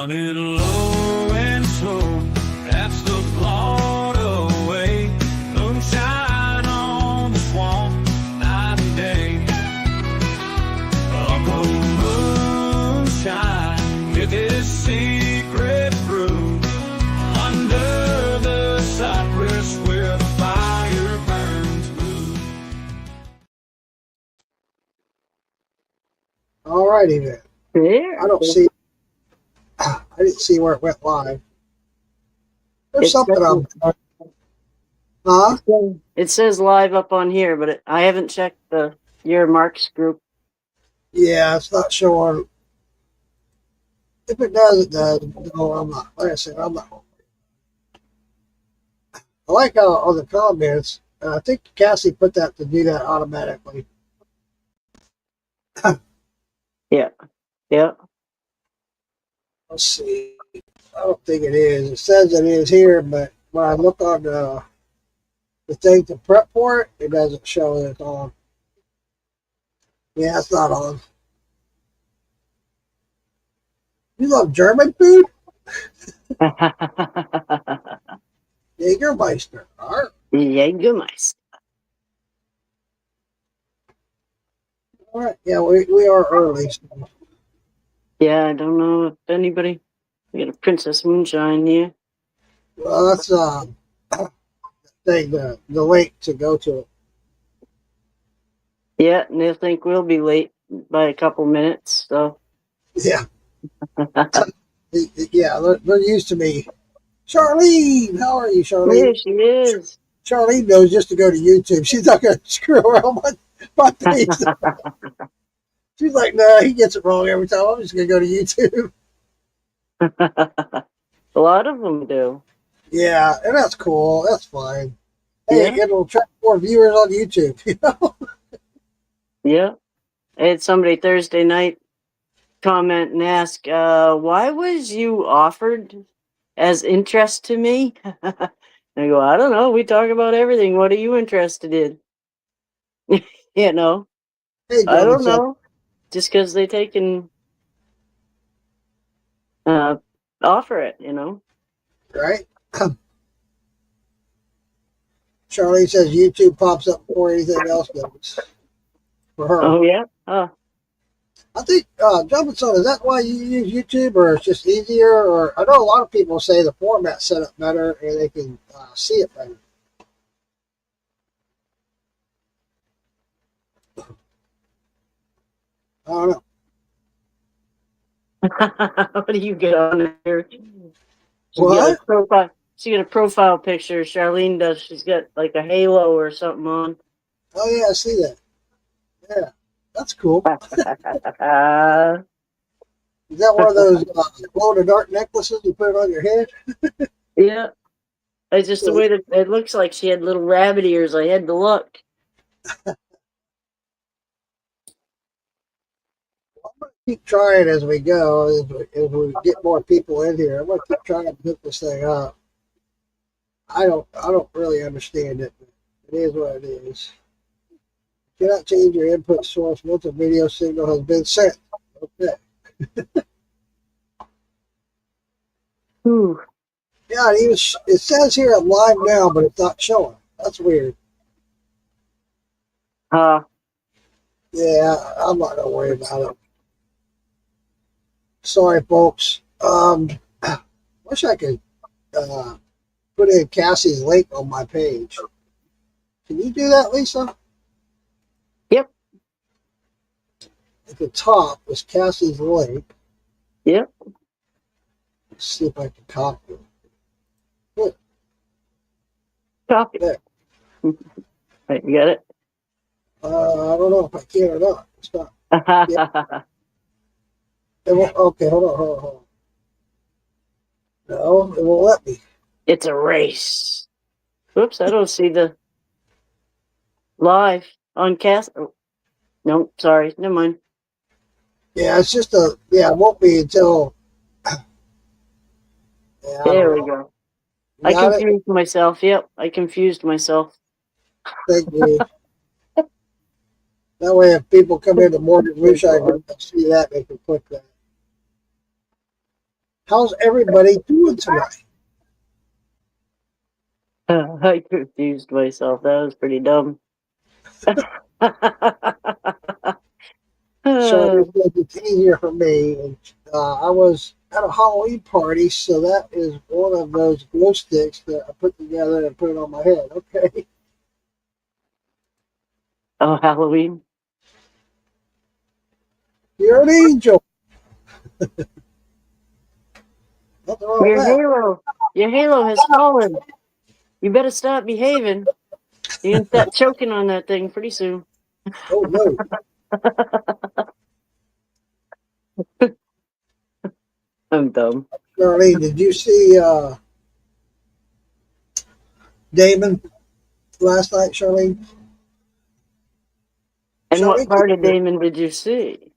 Running low and slow, that's the Florida way. Moonshine on the swamp, night and day. Uncle Moonshine with his secret brew under the cypress where the fire burns blue. All righty then. There. I don't see. I didn't see where it went live. There's something I'm. Huh? It says live up on here, but I haven't checked your Mark's group. Yeah, it's not showing. If it does, it does. No, I'm not. Like I said, I'm not. I like how on the comments, I think Cassie put that to do that automatically. Yeah. Yeah. Let's see. I don't think it is. It says it is here, but when I look on the thing to prep for it, it doesn't show that it's on. Yeah, it's not on. You love German food? Jägermeister. Jägermeister. All right. Yeah, we are early. So. Yeah, I don't know if anybody. We got a Princess Moonshine here. Well, that's the link to go to it. Yeah, and they think we'll be late by a couple minutes. So. Yeah. Yeah, they're used to me. Charlene, how are you, Charlene? Yeah, she is. Charlene knows just to go to YouTube. She's not going to screw around my page. She's like, no, he gets it wrong every time. I'm just going to go to YouTube. A lot of them do. Yeah, and that's cool. That's fine. Hey, Yeah. it'll attract more viewers on YouTube. You know? Yeah. I had somebody Thursday night comment and ask, why was you offered as interest to me? I go, I don't know. We talk about everything. What are you interested in? You know, Hey, I don't know. Just because they take and offer it, you know. Right? Charlene says YouTube pops up before anything else does for her. Oh, yeah? I think, Johnson, is that why you use YouTube, or it's just easier? Or I know a lot of people say the format's set up better and they can see it better. I don't know. What do you get on there? What? She got a profile picture. Charlene does. She's got like a halo or something on. Oh, yeah, I see that. Yeah, that's cool. Is that one of those glow-in-the-dark necklaces you put it on your head? Yeah. It's just the way that it looks like she had little rabbit ears. I had to look. Keep trying as we go, as we get more people in here. I'm gonna keep trying to hook this thing up. I don't really understand it, but it is what it is. You cannot change your input source once a video signal has been sent. Okay. Ooh. Yeah, it says here I'm live now, but it's not showing. That's weird. Yeah, I'm not gonna worry about it. Sorry, folks. Wish I could put in Cassie's link on my page. Can you do that, Lisa? Yep. At the top is Cassie's link. Yep. Let's see if I can copy it. Good. Copy. There. Right, you got it? I don't know if I can or not. It's not. Yeah. Okay, hold on. No, it won't let me. It's a race. Whoops, I don't see the live on cast. Oh, no, sorry, never mind. Yeah, it's just it won't be until. Yeah, There we go. I confused myself. Yep, I confused myself. Thank you. That way, if people come into Morgan Wish, I can see that, they can click that. How's everybody doing tonight? I confused myself. That was pretty dumb. Sorry, it's easier for me. And, I was at a Halloween party, so that is one of those glow sticks that I put together and put it on my head. Okay, Oh, Halloween. you're an angel. Nothing wrong with Your that. halo. Your halo has fallen. You better stop behaving. You're gonna start choking on that thing pretty soon. Oh no, I'm dumb. Charlene, did you see Damon last night, Charlene? And what Charlene, part of Damon did you see?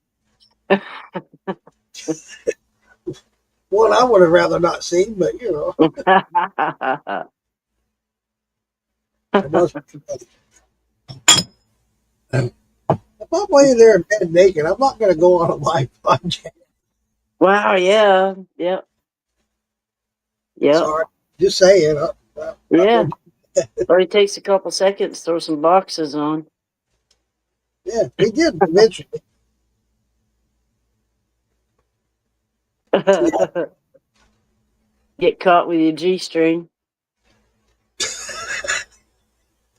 one I would have rather not seen, but you know, it was. If I'm laying there in bed naked, I'm not going to go on a live podcast. Wow, yeah. Yep. Yep. Sorry, just saying. I'm Yeah. gonna, Only takes a couple seconds, throw some boxes on. yeah, he did eventually. Yeah. Get caught with your G string.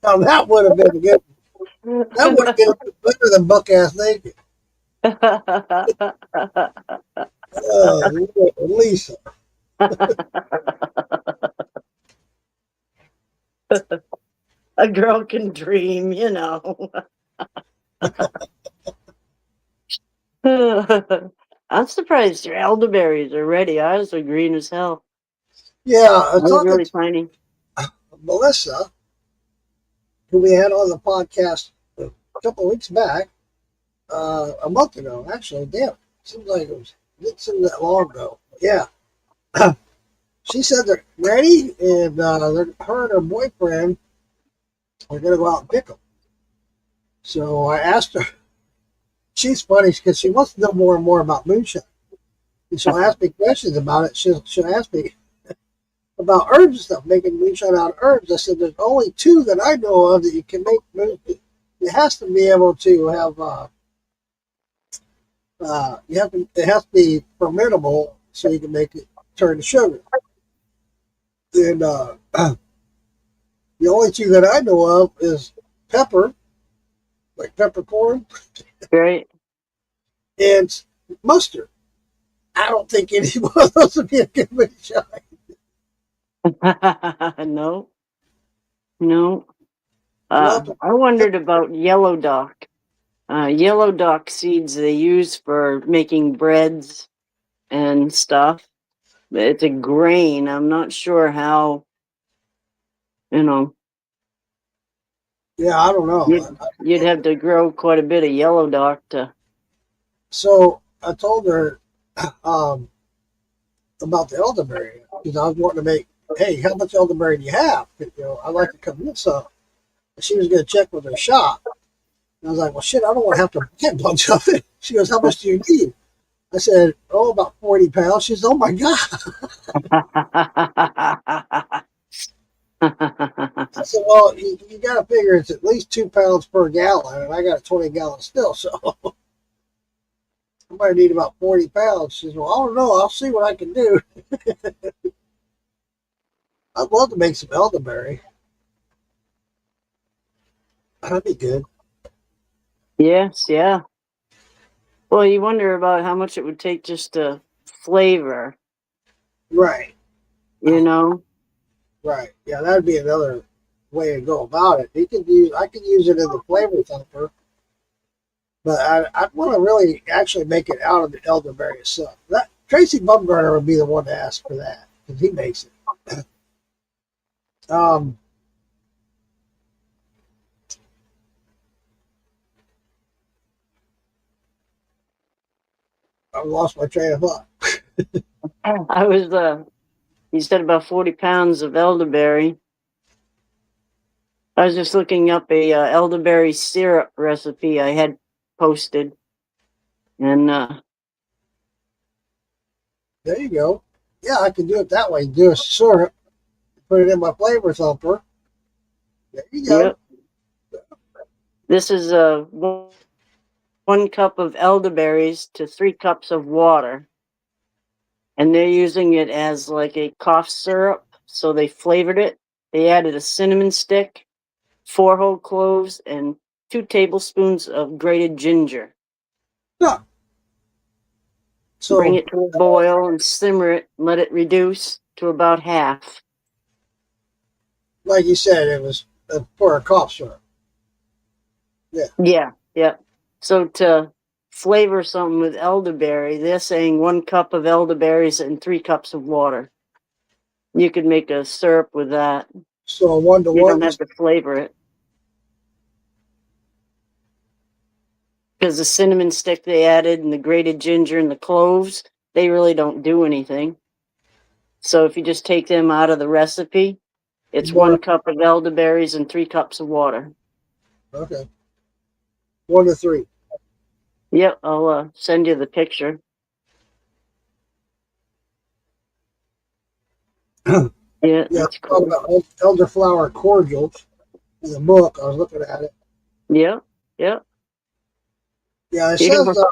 Now that would have been good. That would have been better than buck ass naked. Lisa. A girl can dream, you know. I'm surprised your elderberries are ready. Ours are green as hell. Yeah, I I was was talking really to tiny. Melissa, who we had on the podcast a couple of weeks back, a month ago, actually. Damn, seems like it seemed that long ago. Yeah. She said they're ready, and her and her boyfriend are going to go out and pick them. So I asked her. She's funny because she wants to know more and more about moonshine. And she'll ask me questions about it. She'll ask me about herbs and stuff, making moonshine out of herbs. I said there's only two that I know of that you can make moonshine. It has to be able to have it has to be fermentable so you can make it turn to sugar. And the only two that I know of is pepper, like peppercorn, Right? and mustard. I don't think any one of those would be a good moonshine. No, no. We'll have to, I wondered about yellow dock. Yellow dock seeds they use for making breads and stuff. It's a grain. I'm not sure how, you know, yeah, I don't know. you'd have to grow quite a bit of yellow dock to. So I told her um, about the elderberry because I was wanting to make. Hey, how much elderberry do you have? You know, I'd like to come get some. And she was going to check with her shop. And I was like, well, shit, I don't want to have to buy a bunch of it. She goes, how much do you need? I said, oh, about 40 pounds. She says, oh my God. I said, well, you got to figure it's at least 2 pounds per gallon, and I got a 20-gallon still, so I might need about 40 pounds. She says, well, I don't know. I'll see what I can do. I'd love to make some elderberry. That'd be good. Yes, yeah. Well, you wonder about how much it would take just to flavor, Right, you know? right. Yeah, that'd be another way to go about it. I could use it as a flavor thumper, but I'd want to really actually make it out of the elderberry itself. That Tracy Bumgarner would be the one to ask for that because he makes it. Um, I lost my train of thought. I was, you said about 40 pounds of elderberry. I was just looking up a elderberry syrup recipe I had posted. And There you go. Yeah, I can do it that way. Do a syrup, put it in my flavor thumper. There you go. Yep. This is 1 cup of elderberries to 3 cups of water. And they're using it as like a cough syrup. So they flavored it. They added a cinnamon stick, 4 whole cloves, and 2 tablespoons of grated ginger. Yeah. Bring So, it to a boil and simmer it. Let it reduce to about half. like you said, it was for a cough syrup. Yeah, yeah. So to flavor something with elderberry, they're saying 1 cup of elderberries and 3 cups of water. You could make a syrup with that. So a 1 to You 1. don't have to flavor it. Because the cinnamon stick they added and the grated ginger and the cloves, they really don't do anything. So if you just take them out of the recipe, it's One. 1 cup of elderberries and 3 cups of water. Okay. 1 to 3. Yep, I'll send you the picture. Yeah, Yeah, that's talking cool. about elderflower cordials in the book. I was looking at it. Yeah, yeah. Yeah, it You says don't.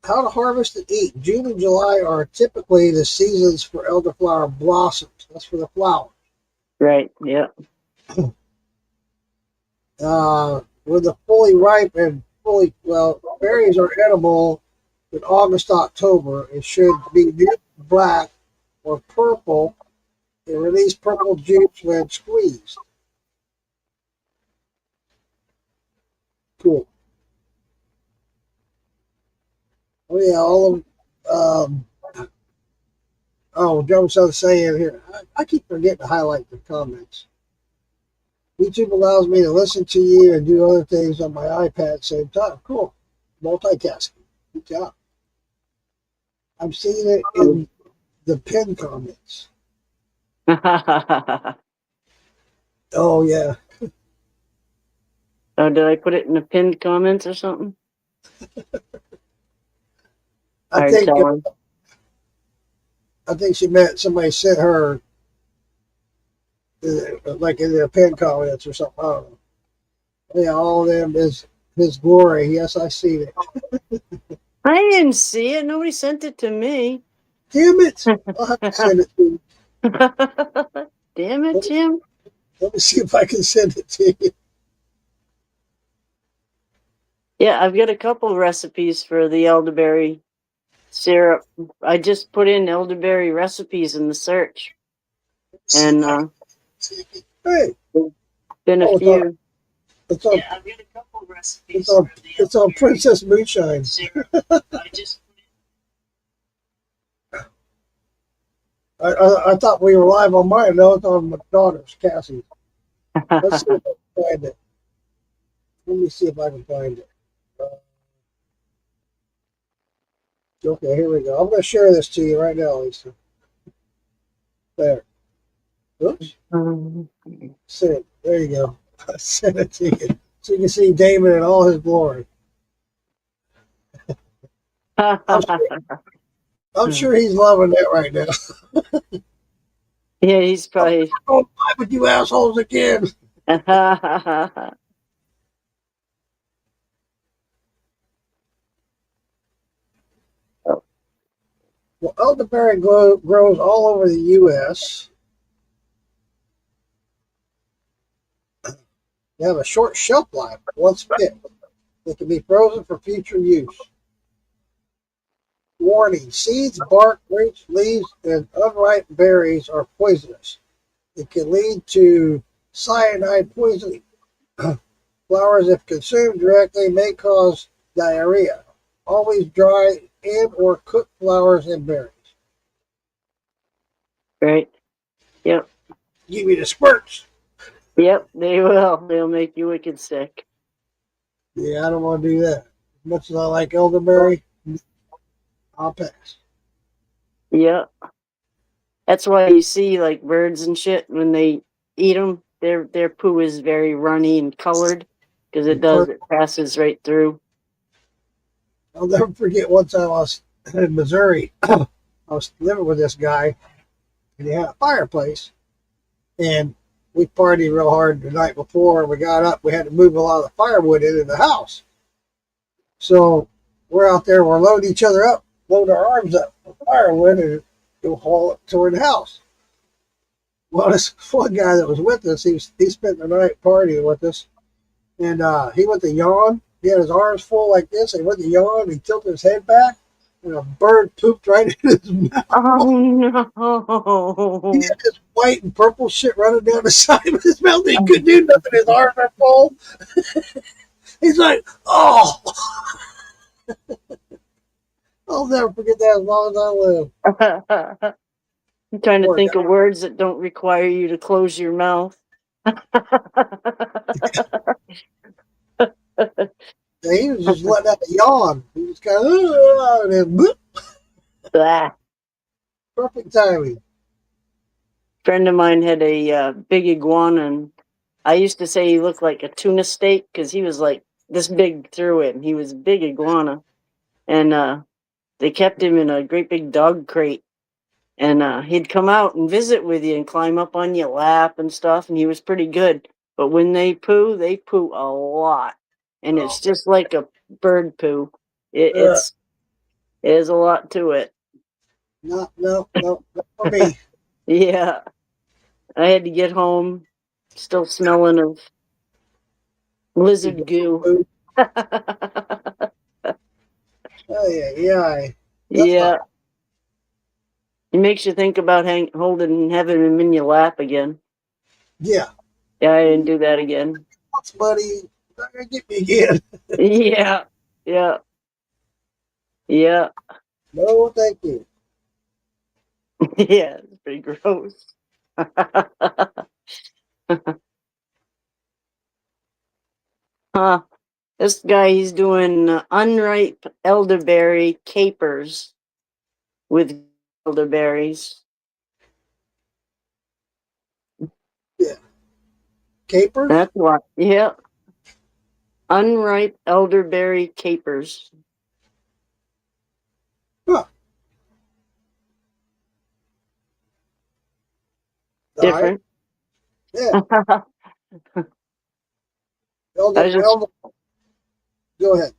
how to harvest and eat. June and July are typically the seasons for elderflower blossoms. That's for the flower. Right, yeah. When the fully ripe and berries are edible in August, October. It should be near black or purple and release purple juice when squeezed. Cool. Oh yeah, all of Joe's saying here. I keep forgetting to highlight the comments. YouTube allows me to listen to you and do other things on my iPad at the same time. Cool. Multitasking. Good job. I'm seeing it in the pinned comments. Oh, Oh yeah. did I put it in the pinned comments or something? I Hard think telling. I think she meant somebody sent her like in their pinned comments or something. I don't know. Yeah, all of them is His glory. Yes, I see it. I didn't see it. Nobody sent it to me. Damn it! I'll have to send it to you. Damn it, Let me, Tim. let me see if I can send it to you. Yeah, I've got a couple recipes for the elderberry syrup. I just put in elderberry recipes in the search, and Hey, been a oh, few. it's on, I've got a couple recipes it's on Princess Moonshine. I just I thought we were live on mine. No, it's on my daughter's, Cassie. Let's see if I can find it. Let me see if I can find it. Okay, here we go. I'm going to share this to you right now, Lisa. There. Oops. Send it. There you go. I sent it to you. So you can see David in all his glory. I'm sure he's loving that right now. Yeah, he's probably. Oh, why with you assholes again? Well, elderberry grows all over the U.S. They have a short shelf life once picked. They can be frozen for future use. Warning: seeds, bark, roots, leaves, and unripe berries are poisonous. It can lead to cyanide poisoning. Flowers, if consumed directly, may cause diarrhea. Always dry and or cook flowers and berries. Right. Yep. Give me the squirts. Yep. They will. They'll make you wicked sick. Yeah, I don't want to do that. As much as I like elderberry, I'll pass. Yep. That's why you see like birds and shit when they eat them. Their poo is very runny and colored because it does. It passes right through. I'll never forget one time I was in Missouri. I was living with this guy, and he had a fireplace. And we partied real hard the night before. We got up. We had to move a lot of the firewood into the house. So we're out there. We're loading each other up, load our arms up with firewood, and go haul it toward the house. Well, this one guy that was with us, he spent the night partying with us, and he went to yawn. He had his arms full like this, and he went to yawn. He tilted his head back, and a bird pooped right in his mouth. He Oh had this white and purple shit running down the side of his mouth. He couldn't do nothing. His arms are full. He's like, oh, I'll never forget that as long as I live. no. I'm trying to Poor think guy. of words that don't require you to close your mouth. Yeah, he was just letting out a yawn. He was kind of, and then bloop, Blah. perfect timing. Friend of mine had a big iguana, and I used to say he looked like a tuna steak because he was like this big through it, and he was a big iguana. And they kept him in a great big dog crate, and he'd come out and visit with you and climb up on your lap and stuff, and he was pretty good. But when they poo a lot, and Oh, it's just like a bird poo. It, uh, it's there's a lot to it. no, no, no, not for me. Yeah, I had to get home, still smelling of lizard goo. Oh, yeah, yeah. That's Yeah, not. it makes you think about holding having him in your lap again. Yeah, Yeah, I didn't do that again. thanks, buddy. Not gonna get me again. Yeah, yeah, yeah, No, thank you. yeah. It's pretty gross. Huh. This guy, he's doing unripe elderberry capers with elderberries. Yeah, capers. That's what. Yeah, unripe elderberry capers. Huh. All right. Different. Yeah. I Elder, was just elder. Go ahead.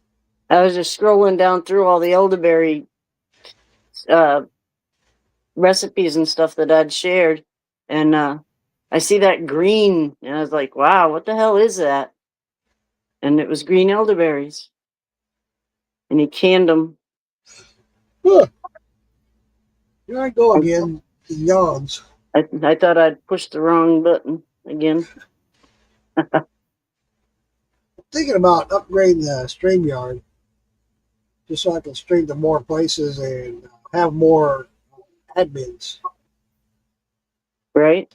I was just scrolling down through all the elderberry uh, recipes and stuff that I'd shared, and I see that green, and I was like, "Wow, what the hell is that?" And it was green elderberries, and he canned them. Huh. Here I go again. The yawns. I thought I'd pushed the wrong button again. Thinking about upgrading the stream yard just so I can stream to more places and have more admins. Right?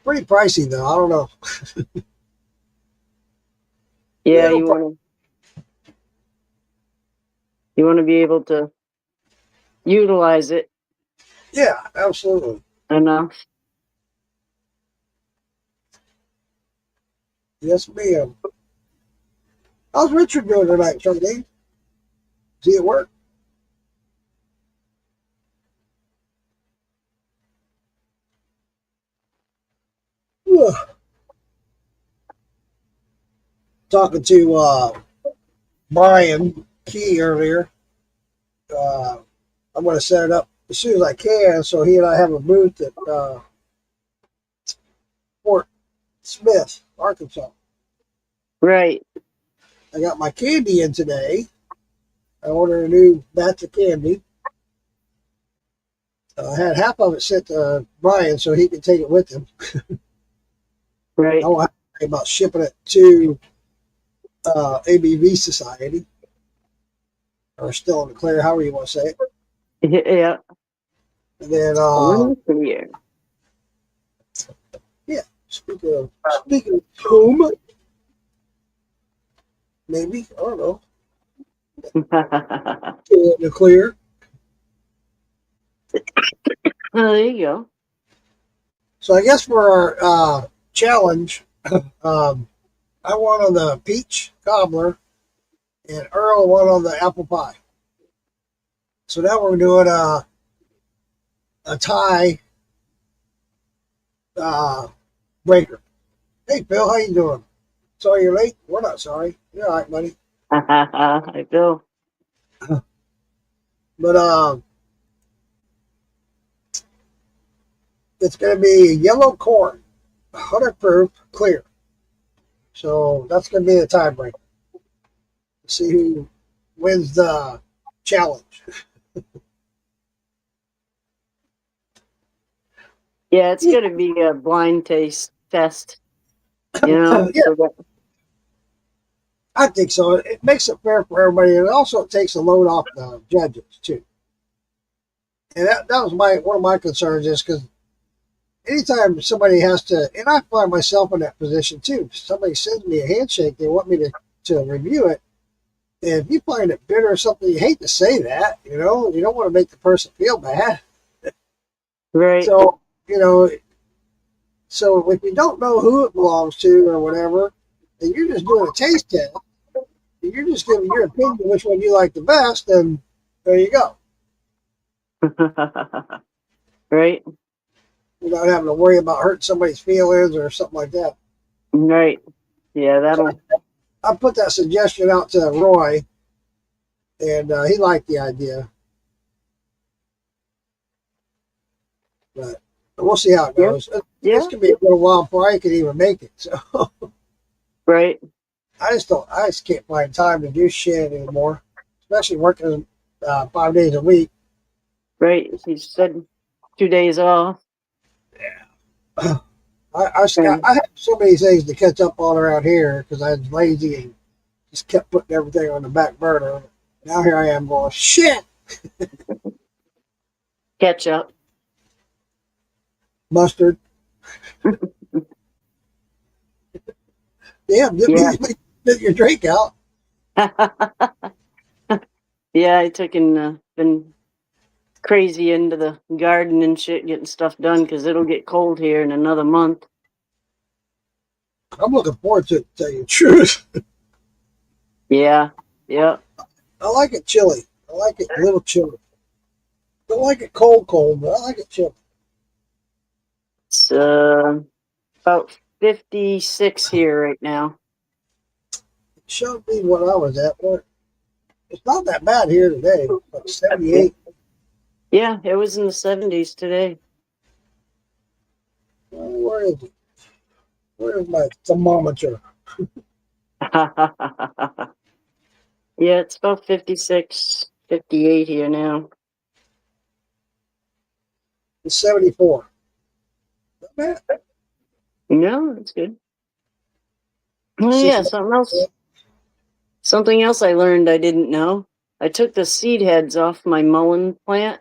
Pretty pricey though. I don't know. Yeah, Little you want to be able to utilize it yeah, absolutely. enough. Yes, ma'am. How's Richard doing tonight, Sunday? Is he at work? Ugh. Talking to Brian Key earlier. I'm going to set it up as soon as I can so he and I have a booth at Fort Smith, Arkansas. Right. I got my candy in today. I ordered a new batch of candy. I had half of it sent to Brian so he could take it with him. Right. I won't have to worry about shipping it to ABV Society, or still in the clear, however you want to say it. Yeah. And then, Here. yeah, speaking of whom, maybe, I don't know, still in the clear. Well, there you go. So I guess for our challenge, I won on the peach cobbler, and Earl won on the apple pie. So now we're doing a tie breaker. Hey, Phil, how you doing? Sorry you're late. We're not sorry. You're all right, buddy. I feel. But it's going to be yellow corn, 100 proof, clear. So that's going to be the tiebreaker. See who wins the challenge. Yeah, it's gonna be a blind taste test. You know, Yeah, so that, I think so. It makes it fair for everybody, and also it takes a load off the judges too. And that was one of my concerns is because anytime somebody has to, and I find myself in that position too. Somebody sends me a handshake, they want me to review it. And if you find it bitter or something, you hate to say that, you know, you don't want to make the person feel bad. right. So, you know, so if you don't know who it belongs to or whatever, and you're just doing a taste test, and you're just giving your opinion which one you like the best, then there you go. Right. Without having to worry about hurting somebody's feelings or something like that. Right. Yeah, So that'll. I put that suggestion out to Roy, and he liked the idea. But we'll see how it Yeah. goes. It's Yeah. gonna be a little while before I can even make it. So Right. I just can't find time to do shit anymore, especially working 5 days a week. Right. He said 2 days off. And I have so many things to catch up on around here because I was lazy and just kept putting everything on the back burner. Now here I am going shit. catch up. Mustard. Damn, Yeah. get your drink out. Yeah, I took and been crazy into the garden and shit, getting stuff done because it'll get cold here in another month. I'm looking forward to it, to tell you the truth. Yeah. Yeah. I like it chilly. I like it a little chilly. Don't like it cold, but I like it chilly. It's about 56 here right now. It showed me what I was at. But it's not that bad here today. Like 78. Yeah, it was in the 70s today. Where is it? Where is my thermometer? Yeah, it's about 56, 58 here now. It's 74. Not bad. No, that's good. Oh yeah, 60. something else I learned I didn't know. I took the seed heads off my mullein plant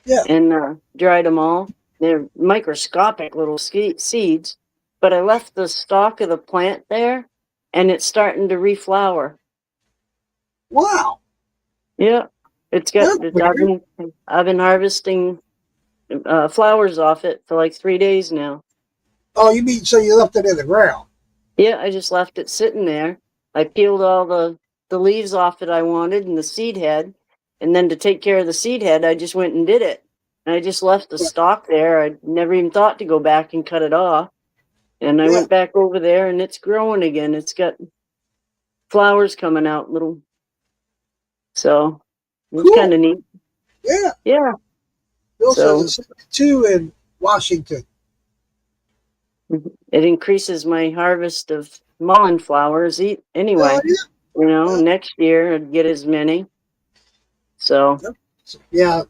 Yeah. and dried them all. They're microscopic little seeds, but I left the stalk of the plant there, and it's starting to reflower. Wow. Yeah, it's got. That's weird. I've been harvesting flowers off it for like 3 days now. Oh, you mean so you left it in the ground? Yeah, I just left it sitting there. I peeled all the leaves off it I wanted and the seed head, and then to take care of the seed head, I just went and did it. And I just left the stalk there. I never even thought to go back and cut it off. And I Yeah. went back over there, and it's growing again. It's got flowers coming out, little. So it's kind Cool. of neat. Yeah. Yeah. Bill says So it's 72 in Washington. it increases my harvest of mullein flowers. Hell Anyway, yeah. next year I'd get as many. So Yeah.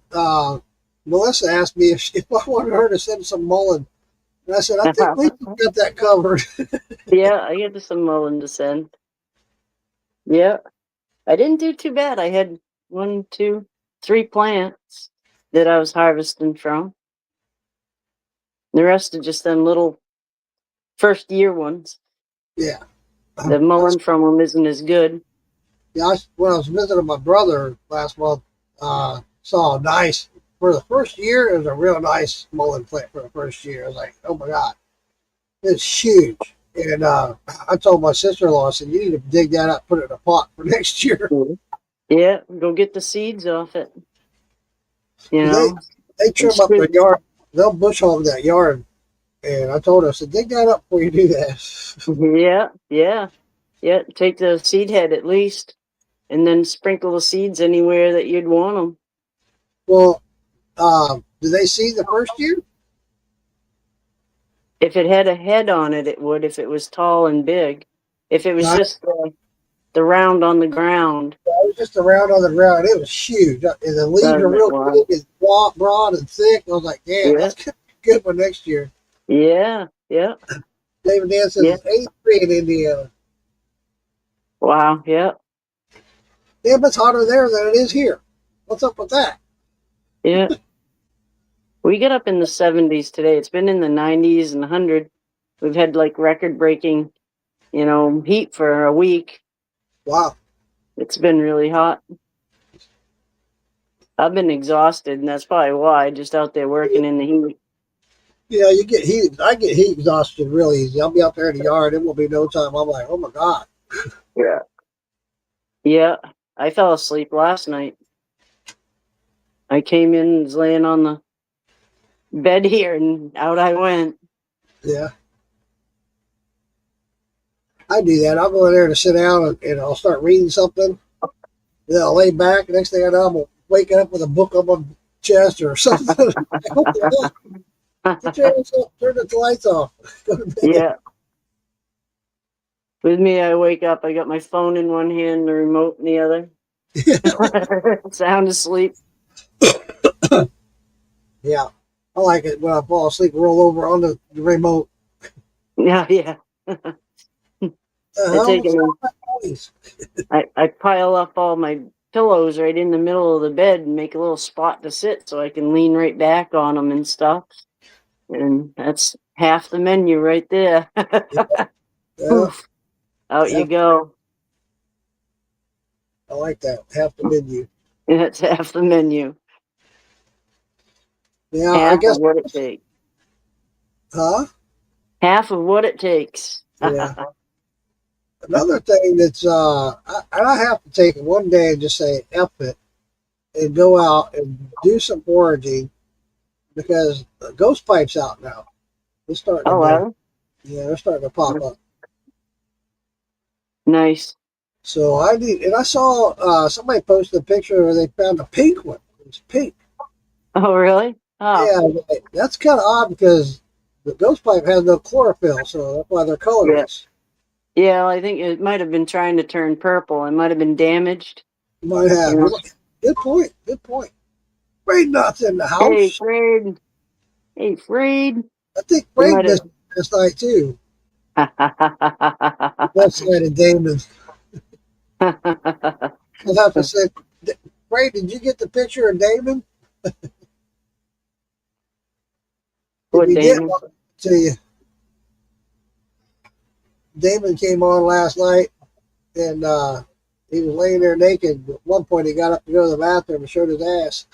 Melissa asked me if I wanted her to send some mullein. And I said, I think we got that covered. yeah, I get some mullein to send. Yeah, I didn't do too bad. I had 1, 2, 3 plants that I was harvesting from. The rest are just them little first year ones. Yeah. The mullein from them isn't as good. Yeah, when I was visiting my brother last month, saw a nice, for the first year, it was a real nice mullein plant for the first year. I was like, oh my God, it's huge. And I told my sister-in-law, I said, you need to dig that up, put it in a pot for next year. Yeah, go get the seeds off it. You They, know, they trim up their yard. They'll bush hog that yard And I told her, I said, dig that up before you do that. Yeah, yeah, yeah. Take the seed head at least, and then sprinkle the seeds anywhere that you'd want them. Well, do they seed the first year? If it had a head on it, it would. If it was tall and big. If it was No, just the round on the ground, I was just around on the ground. It was huge. And the leaves are it real was. big and broad and thick. I was like, damn, Yeah, that's going to be a good one next year. yeah, yeah, David Dan says yeah. it's 83 in Indiana. Wow, yeah, Damn, it's hotter there than it is here. What's up with that? yeah. We get up in the 70s today. It's been in the 90s and 100. We've had like record breaking, heat for a week. Wow. It's been really hot. I've been exhausted, and that's probably why. Just out there working in the heat. Yeah, you get heat. I get heat exhaustion really easy. I'll be out there in the yard. It will be no time. I'm like, oh my God. Yeah. Yeah. I fell asleep last night. I came in, was laying on the bed here, and out I went. Yeah. I do that. I'll go in there to sit down and I'll start reading something. Then I'll lay back. Next thing I know, I'm waking up with a book on my chest or something. Get your ass up, turn the lights off. Go to bed. Yeah. With me, I wake up, I got my phone in one hand, the remote in the other. Sound asleep. Yeah. I like it when I fall asleep, roll over on the remote. Yeah, yeah. The I hell take was it. that noise? I pile up all my pillows right in the middle of the bed and make a little spot to sit so I can lean right back on them and stuff. And that's half the menu right there. Yeah, Poof, out you half, go. I like that. Half the menu. That's half the menu. Yeah, I Half of guess, what it takes. huh? Half of what it takes. Yeah. Another thing that's, I have to take it one day and just say, F it, and go out and do some foraging because the ghost pipe's out now. They're starting to Oh, blow. well, Yeah, they're starting to pop up. nice. So I need, and I saw somebody posted a picture where they found a pink one. It was pink. Oh, really? Oh, Yeah, like, that's kind of odd because the ghost pipe has no chlorophyll, so that's why they're yeah. colorless. Yeah, well, I think it might have been trying to turn purple. It might have been damaged. Might You have. know. Good point. Good point. Braid nuts in the Hey, house. Fred. Hey, Fred. I think You Braid might missed last night too. have. Left side of Damon. I'll have to say, Braid, did you get the picture of Damon? If What, you did, Damon? I'll tell you. Damon came on last night and he was laying there naked. At one point, he got up to go to the bathroom and showed his ass.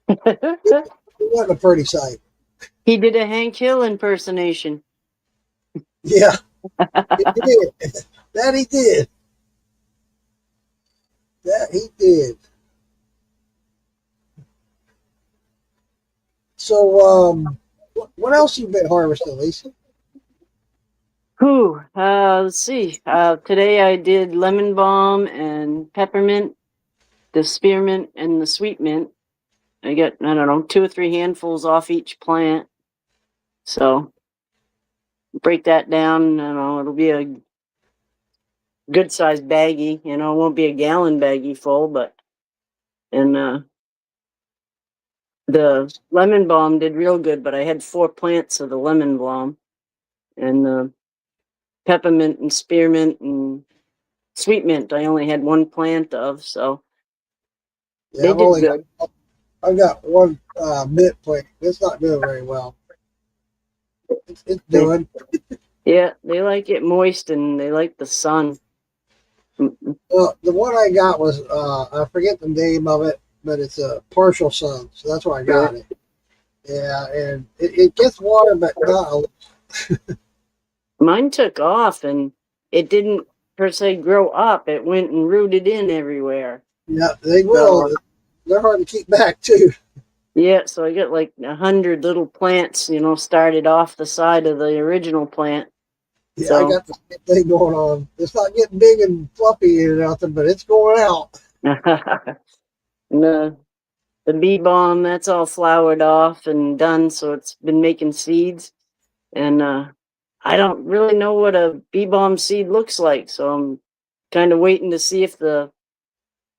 It wasn't a pretty sight. He did a Hank Hill impersonation. Yeah, he did. That he did. That he did. So, what else you been harvesting, Lisa? Whew. Let's see. Today I did lemon balm and peppermint, the spearmint and the sweet mint. I got, I don't know, 2 or 3 handfuls off each plant. So break that down. I don't know, it'll be a good sized baggie. It won't be a gallon baggie full, but and the lemon balm did real good. But I had 4 plants of the lemon balm, and the peppermint and spearmint and sweet mint I only had 1 plant of, so Yeah, they did good. I've got one mint plant. It's not doing very well. It's They, doing. yeah, they like it moist and they like the sun. Well, the one I got was I forget the name of it, but it's a partial sun, so that's why I got it. Yeah, and it gets water, but not a Mine took off and it didn't per se grow up. It went and rooted in everywhere. yeah, they will. So they're hard to keep back too. Yeah, so I got like 100 little plants, started off the side of the original plant. Yeah, I So got the same thing going on. It's not getting big and fluffy or nothing, but it's going out. the the bee balm, that's all flowered off and done, so it's been making seeds. And I don't really know what a bee balm seed looks like, so I'm kind of waiting to see if the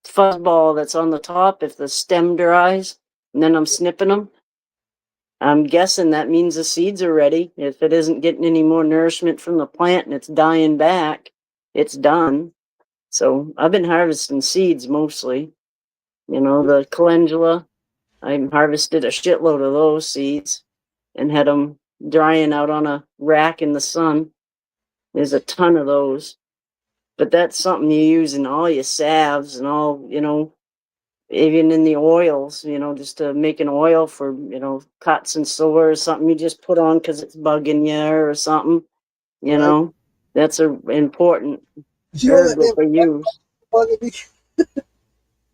fuzzball that's on the top, if the stem dries, and then I'm snipping them. I'm guessing that means the seeds are ready. If it isn't getting any more nourishment from the plant and it's dying back, it's done. So I've been harvesting seeds mostly. The calendula, I harvested a shitload of those seeds and had them drying out on a rack in the sun. There's a ton of those. But that's something you use in all your salves and all, even in the oils, just to make an oil for, cuts and sores, something you just put on because it's bugging you or something, you Right? know. That's a important You know herb that that damn they use. bugging me?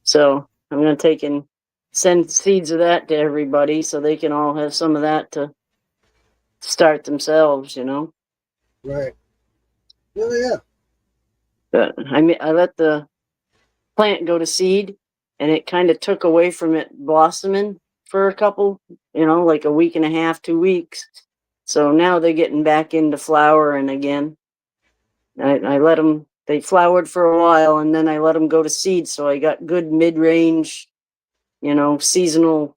So I'm going to take and send seeds of that to everybody so they can all have some of that to start themselves. Right. Yeah, yeah. But I let the plant go to seed, and it kind of took away from it blossoming for a couple, like a week and a half, 2 weeks. So now they're getting back into flowering again. I let them, they flowered for a while, and then I let them go to seed. So I got good mid-range, seasonal,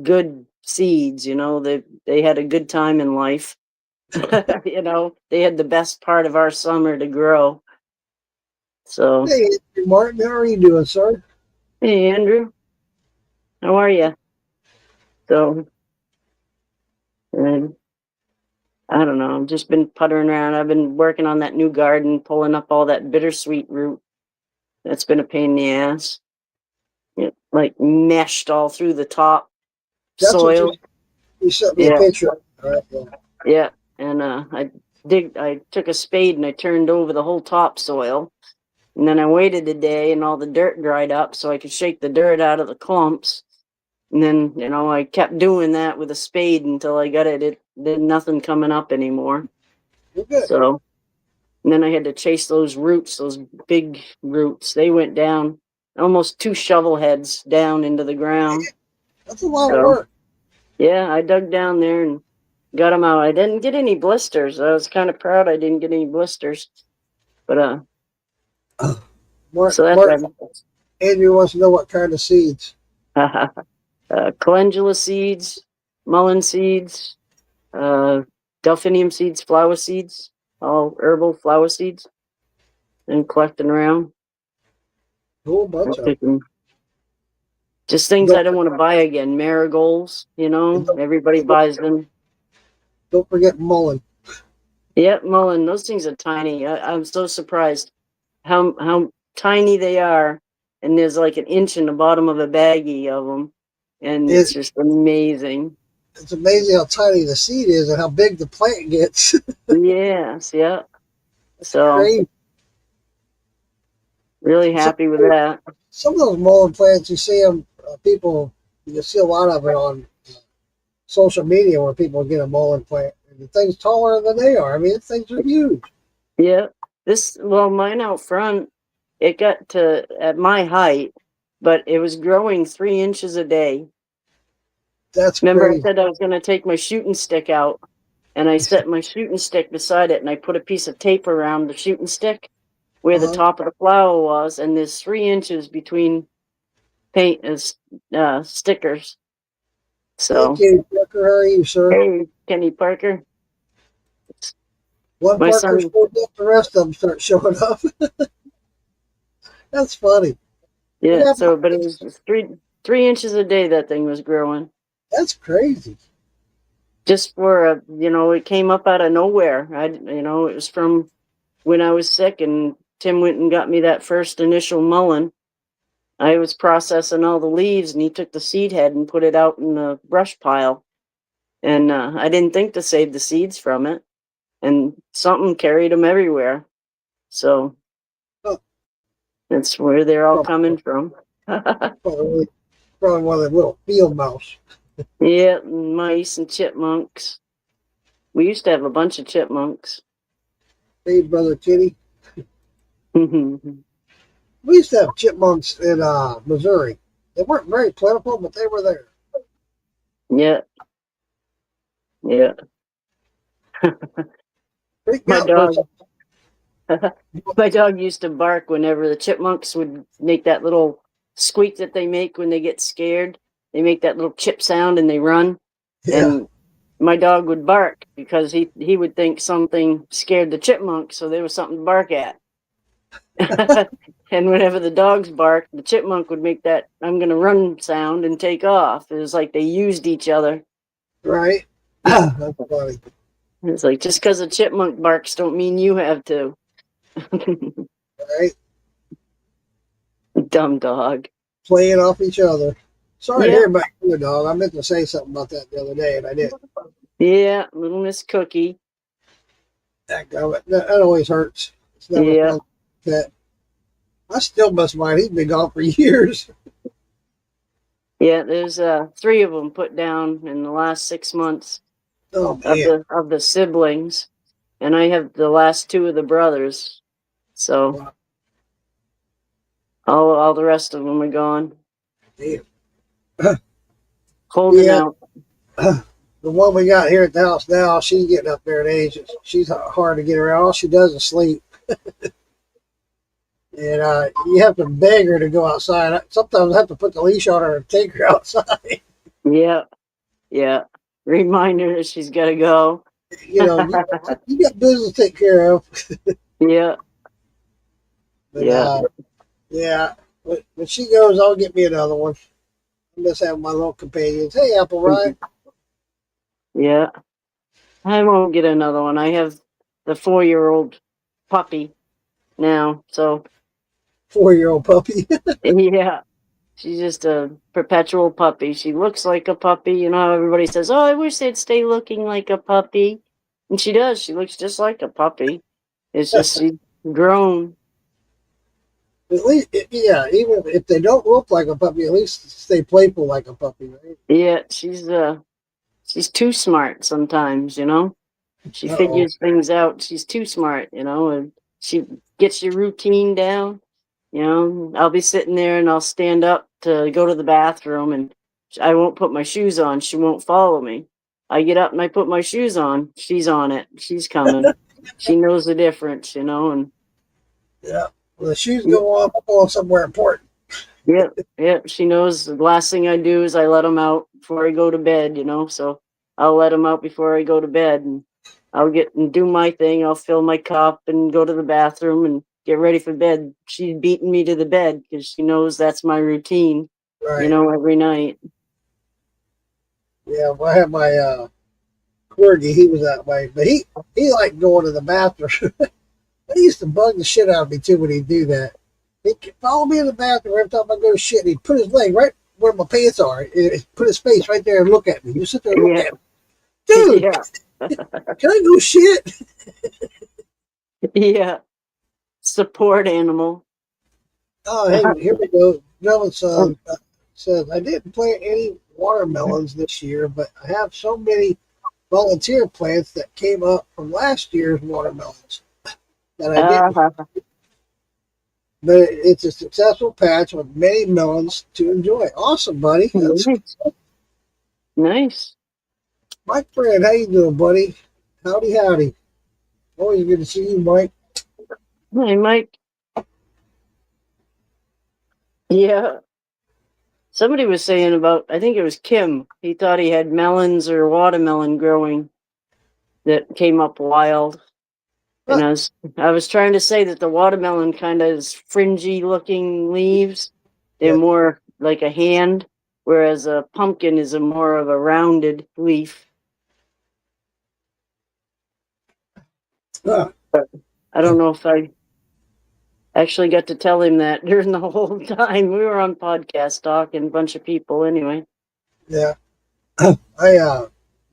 good seeds. They had a good time in life. They had the best part of our summer to grow. So, Hey, Martin, how are you doing, sir? hey, Andrew, how are you? So, and I don't know. I've just been puttering around. I've been working on that new garden, pulling up all that bittersweet root. That's been a pain in the ass. It like meshed all through the top That's what you soil. you sent me a Yeah, picture of. All right, yeah. yeah. And I took a spade and I turned over the whole topsoil. And then I waited a day and all the dirt dried up so I could shake the dirt out of the clumps. And then, I kept doing that with a spade until I got it did nothing coming up anymore. You're good. So, and then I had to chase those roots, those big roots. They went down almost 2 shovel heads down into the ground. That's a lot of So, work. yeah, I dug down there and got them out. I didn't get any blisters. I was kind of proud I didn't get any blisters. But, so that's Mark, Andrew wants to know what kind of seeds. calendula seeds, mullein seeds, uh, delphinium seeds, flower seeds, all herbal flower seeds, and collecting around. A whole I'm bunch of them. picking just things I Don't, don't want to buy again. Marigolds, and don't, everybody buys them. don't forget mullein. Yep, mullein. Those things are tiny. I'm so surprised how tiny they are, and there's like an inch in the bottom of a baggie of them, and It, it's just amazing. it's amazing how tiny the seed is and how big the plant gets. Yes, yeah. It's So crazy. really Some, happy with that. some of those mullein plants, you see them, people, you see a lot of it on social media where people get a mullein plant. And the thing's taller than they are. I mean, things are huge. Yeah. Mine out front, it got to at my height, but it was growing 3 inches a day. That's Remember, I crazy. said I was going to take my shooting stick out, and I set my shooting stick beside it, and I put a piece of tape around the shooting stick where the Uh-huh. top of the flower was, and there's 3 inches between paint stickers. Hey, So, Katie Parker, how are you, sir? hey, Kenny Parker, One my Parker son. shows up, the rest of them start showing up. That's funny. It Yeah. happens. So, but it was 3 inches a day that thing was growing. That's crazy. Just for it came up out of nowhere. It was from when I was sick, and Tim went and got me that first initial mullein. I was processing all the leaves, and he took the seed head and put it out in the brush pile. And I didn't think to save the seeds from it, and something carried them everywhere. So Oh, that's where they're all probably, coming from. probably. probably one of them little field mouse. Yeah, mice and chipmunks. We used to have a bunch of chipmunks. Hey, brother Kitty. Yeah, We used to have chipmunks in Missouri. They weren't very plentiful, but they were there. yeah. Freaked me My out first. dog my dog used to bark whenever the chipmunks would make that little squeak that they make when they get scared. They make that little chip sound and they run. Yeah, And my dog would bark because he would think something scared the chipmunk, so there was something to bark at. And whenever the dogs barked, the chipmunk would make that "I'm gonna run" sound and take off. It was like they used each other. right. That's funny, It's like just because a chipmunk barks don't mean you have to. right? Dumb dog. Playing off each other. Sorry to Yeah, hear about your dog. I meant to say something about that the other day, and I didn't. yeah, little Miss Cookie. That always hurts. It's never Yeah, fun. That I still miss mine. He's been gone for years. yeah. There's 3 of them put down in the last 6 months Oh of man. the siblings, and I have the last 2 of the brothers. So Wow, all the rest of them are gone. damn. Holding Yeah, out. the one we got here at the house now, she's getting up there in age. She's hard to get around. All she does is sleep. And you have to beg her to go outside. Sometimes I have to put the leash on her and take her outside. Yeah, yeah. Reminder that she's got to go. You know, you got business to take care of. Yeah, But yeah, yeah, when she goes, I'll get me another one. I'm just having my little companions. Hey, Apple Ryan. yeah. I won't get another one. I have the 4-year-old puppy now. So 4-year-old puppy. yeah, she's just a perpetual puppy. She looks like a puppy. You know how everybody says, "Oh, I wish they'd stay looking like a puppy," and she does. She looks just like a puppy. It's just she's grown. At least, yeah, even if they don't look like a puppy, at least stay playful like a puppy, right? Yeah, she's too smart sometimes. You know. She Uh-oh. figures things out. She's too smart, and she gets your routine down. I'll be sitting there and I'll stand up to go to the bathroom and I won't put my shoes on. She won't follow me. I get up and I put my shoes on. She's on it. She's coming. She knows the difference, and Yeah. Well, the shoes go on, I'm going somewhere important. yep. She knows the last thing I do is I let them out before I go to bed. So I'll let them out before I go to bed and I'll get and do my thing. I'll fill my cup and go to the bathroom and get ready for bed. She's beating me to the bed because she knows that's my routine, Right. every night. Yeah, well, I had my corgi, he was that way, but he liked going to the bathroom. He used to bug the shit out of me too when he'd do that. He'd follow me in the bathroom every time I go to shit, and he'd put his leg right where my pants are, and put his face right there and look at me. You sit there and look Yeah. at me. Dude, Yeah. can I go shit? Yeah. Support animal. Oh, hey, here we go. Melon son says, I didn't plant any watermelons this year, but I have so many volunteer plants that came up from last year's watermelons that I didn't. But it's a successful patch with many melons to enjoy. Awesome, buddy. That's Nice. Mike Friend. How you doing, buddy? Howdy, howdy. Always good to see you, Mike. Hey, Mike. Yeah. Somebody was saying about, I think it was Kim. He thought he had melons or watermelon growing that came up wild. And I was trying to say that the watermelon kind of is fringy looking leaves. They're Yeah. more like a hand, whereas a pumpkin is a more of a rounded leaf. Huh. I don't know if I actually got to tell him that during the whole time. We were on podcast talking, a bunch of people anyway. Yeah. I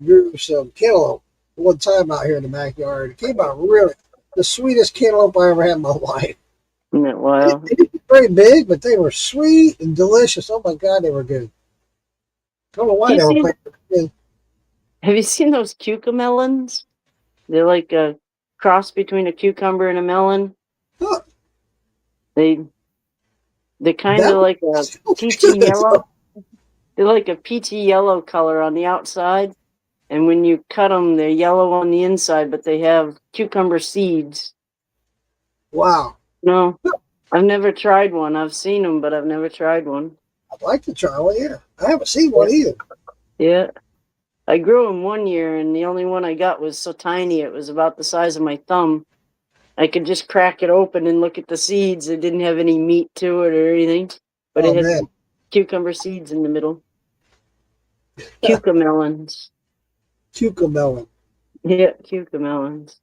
grew some cantaloupe one time out here in the backyard. It came out really the sweetest cantaloupe I ever had in my life. Isn't that wild? They didn't get very big, but they were sweet and delicious. Oh my God, they were good. don't know why I never played. Have you seen those cucamelons? They're like a cross between a cucumber and a melon. Huh, They're kind that of like a sounds peachy good. yellow. They're like a peachy yellow color on the outside, and when you cut them, they're yellow on the inside, but they have cucumber seeds. Wow. No, I've never tried one. I've seen them, but I've never tried one. I'd like to try one, yeah. I haven't seen Yeah. one either. Yeah. I grew them one year, and the only one I got was so tiny. It was about the size of my thumb. I could just crack it open and look at the seeds. It didn't have any meat to it or anything, but Oh it had man. cucumber seeds in the middle. Cucamelons. Cucamelon. Yeah, cucamelons.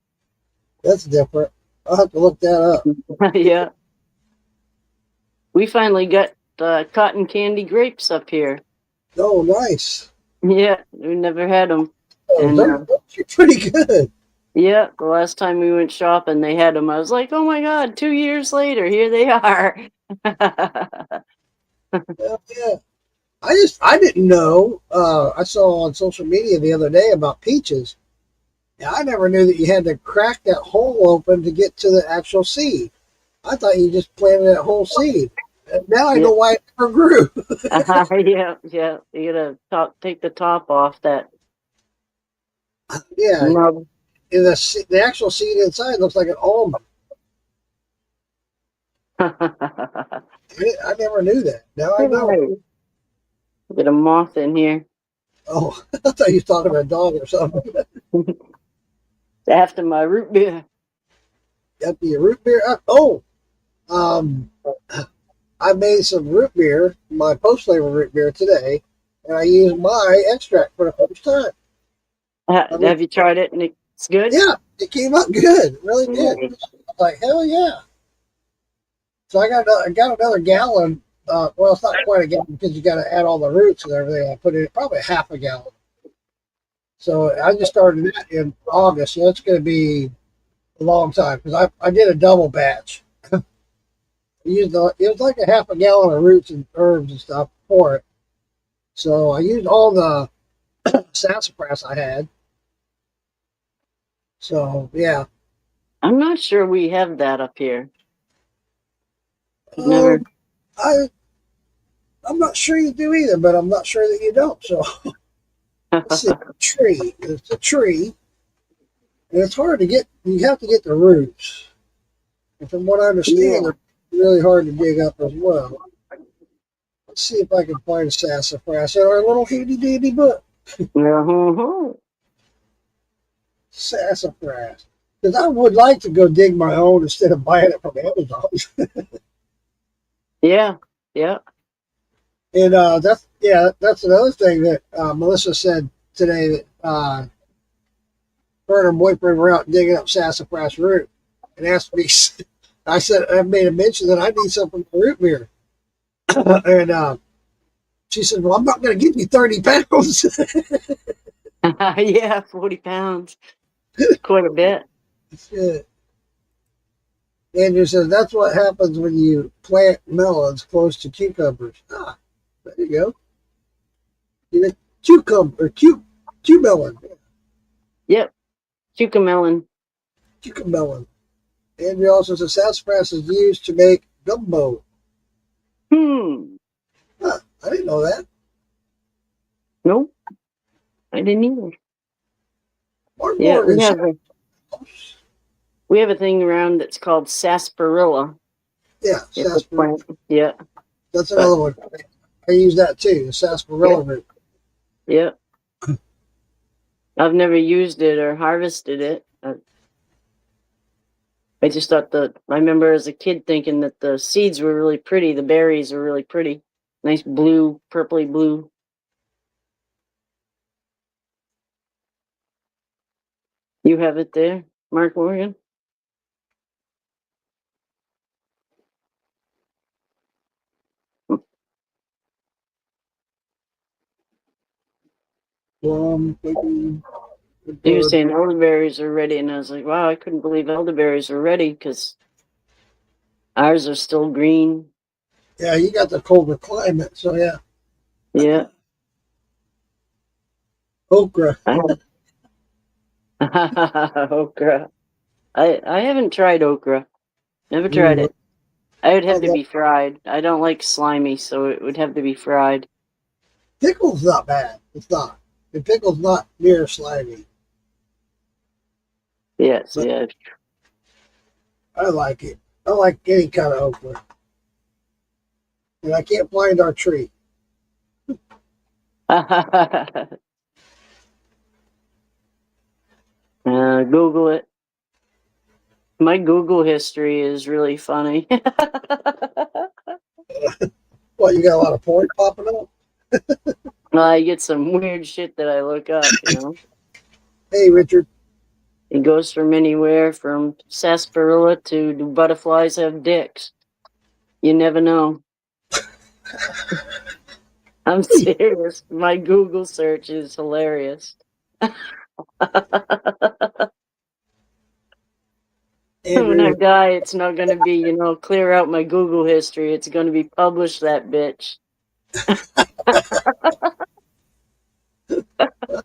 That's different. I'll have to look that up. Yeah. We finally got cotton candy grapes up here. Oh, nice. Yeah, we never had them. Oh, And they're pretty good. yeah, the last time we went shopping, they had them. I was like, oh my God, 2 years later, here they are. Yeah. I didn't know. I saw on social media the other day about peaches. Yeah, I never knew that you had to crack that hole open to get to the actual seed. I thought you just planted that whole seed. And now I Yeah. know why it never grew. Yeah, yeah. You gotta take the top off that Yeah, nub. the actual seed inside looks like an almond. I never knew that. Now I know. Right. Get a moth in here. Oh, I thought you were talking about a dog or something. After my root beer. That'd be a root beer. Um, I made some root beer, my post flavor root beer today, and I used my extract for the first time. I mean, Have you tried it and it's good? yeah, it came out good. It really did. Nice. Like hell yeah. So I got another gallon. Well, it's not quite a gallon because you got to add all the roots and everything. I put in probably half a gallon. So I just started that in August. So it's going to be a long time because I did a double batch. It was like a half a gallon of roots and herbs and stuff for it. So I used all the sassafras I had. So yeah, I'm not sure we have that up here. Never. um, I'm not sure you do either, but I'm not sure that you don't. So let's see, tree. It's a tree, and it's hard to get. You have to get the roots, and from what I understand, Yeah. they're really hard to dig up as well. Let's see if I can find sassafras in our little handy dandy book. Uh-huh. Sassafras. Because I would like to go dig my own instead of buying it from Amazon. Yeah. Yeah. And that's another thing that Melissa said today that her and her boyfriend were out digging up sassafras root and asked me. I made a mention that I need some from the root beer, and she said, "Well, I'm not going to give you 30 pounds." Yeah, 40 pounds. Quite a bit. Andrew says that's what happens when you plant melons close to cucumbers. Ah, there you go. You get cucumber, cumelon, Yep. Cucamelon. cucamelon. Andrew also says sassafras is used to make gumbo. Hmm. Huh, I didn't know that. Nope. I didn't either. Mark Yeah, Morgan. we have a thing around that's called sarsaparilla. Yeah, It's a sarsaparilla. plant. Yeah. That's another one. I use that too, the sarsaparilla root. Yeah. I've never used it or harvested it. I just thought I remember as a kid thinking that the seeds were really pretty. The berries were really pretty. Nice blue, purpley blue. You have it there, Mark Morgan? He was saying elderberries are ready, and I was like, wow, I couldn't believe elderberries are ready because ours are still green. Yeah, you got the colder climate, so yeah. Yeah. Okra. Okra. I haven't tried okra. Never tried Ooh, it. I would I have to love be fried. I don't like slimy, so it would have to be fried. pickles. Not bad. It's not. The pickle's not near slimy, Yes, but yeah. I like it. I like any kind of okra, and I can't find our tree. Google it. My Google history is really funny. What, you got a lot of porn popping up? I get some weird shit that I look up, you know. Hey, Richard. It goes from anywhere from sarsaparilla to do butterflies have dicks. You never know. I'm serious. My Google search is hilarious. When I Andrew. die, it's not going to be, clear out my Google history. It's going to be publish that bitch.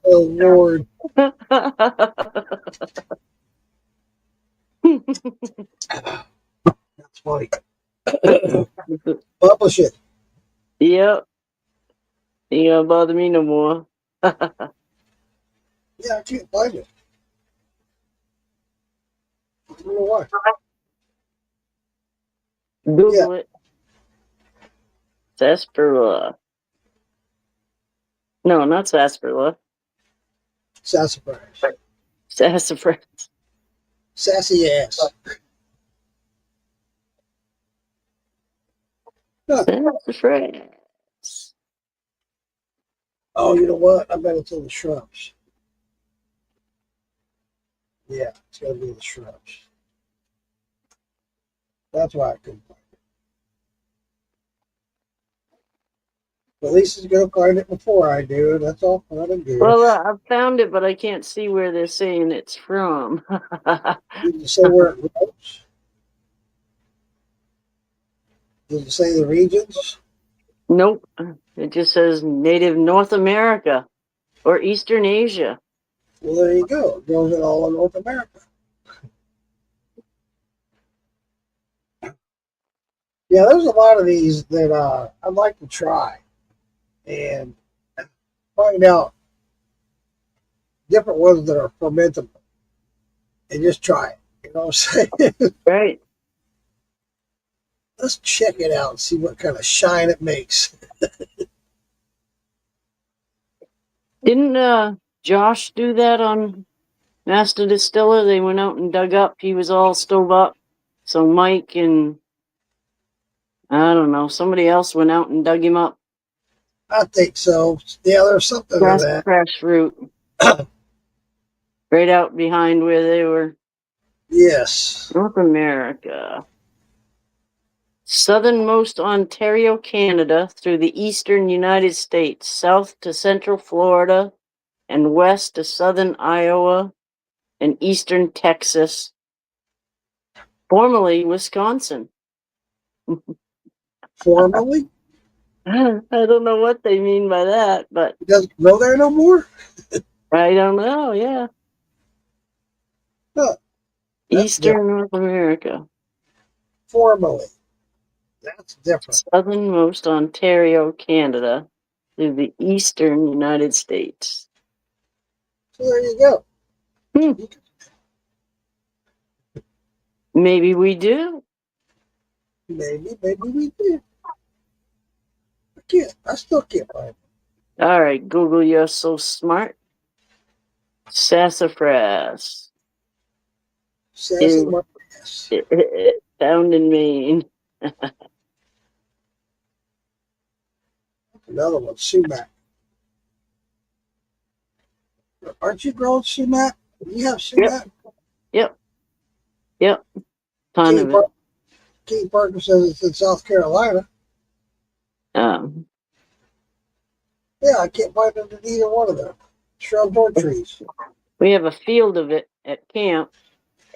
Oh Lord, that's funny. Publish it. Yep. Ain't gonna bother me no more. Yeah, I can't find it. I don't know why. Yeah, Google it. Sarsaparilla. No, not sarsaparilla. sassafras. Sassafras. Sassy ass. Huh. Sassafras. Oh, you know what? I bet it's in the shrubs. Yeah, it's gonna be in the shrubs. That's why I couldn't find it. But Lisa's gonna find it before I do. That's all fun and good. Well, I've found it, but I can't see where they're saying it's from. Did you say where it grows? Did you say the regions? Nope. It just says native North America or Eastern Asia. Well, there you go. It grows in all of North America. Yeah, there's a lot of these that I'd like to try and find out different ones that are fermentable and just try it. You know what I'm saying? Right. Let's check it out and see what kind of shine it makes. Didn't Josh do that on Master Distiller? They went out and dug up. He was all stove up. So Mike and I don't know, somebody else went out and dug him up. I think so. Yeah, there's something to that. Fresh fruit. Right out behind where they were. Yes. North America. Southernmost Ontario, Canada, through the eastern United States, south to central Florida, and west to southern Iowa and eastern Texas, formerly Wisconsin. Formally? I don't know what they mean by that, but It doesn't grow there no more? I don't know, yeah. Huh. That's different. Eastern North America. Formally. That's different. Southernmost Ontario, Canada, through the eastern United States. So there you go. Maybe we do. Maybe we did. I still can't find it. All right, Google, you're so smart. Sassafras. Sassy Martinez. Found in Maine. Another one, sumac. Aren't you growing sumac? You have sumac? Yep. Ton of it. Keith Parker says it's in South Carolina. Um, Yeah, I can't find it in either one of them. Shrubs or trees. we have a field of it at camp,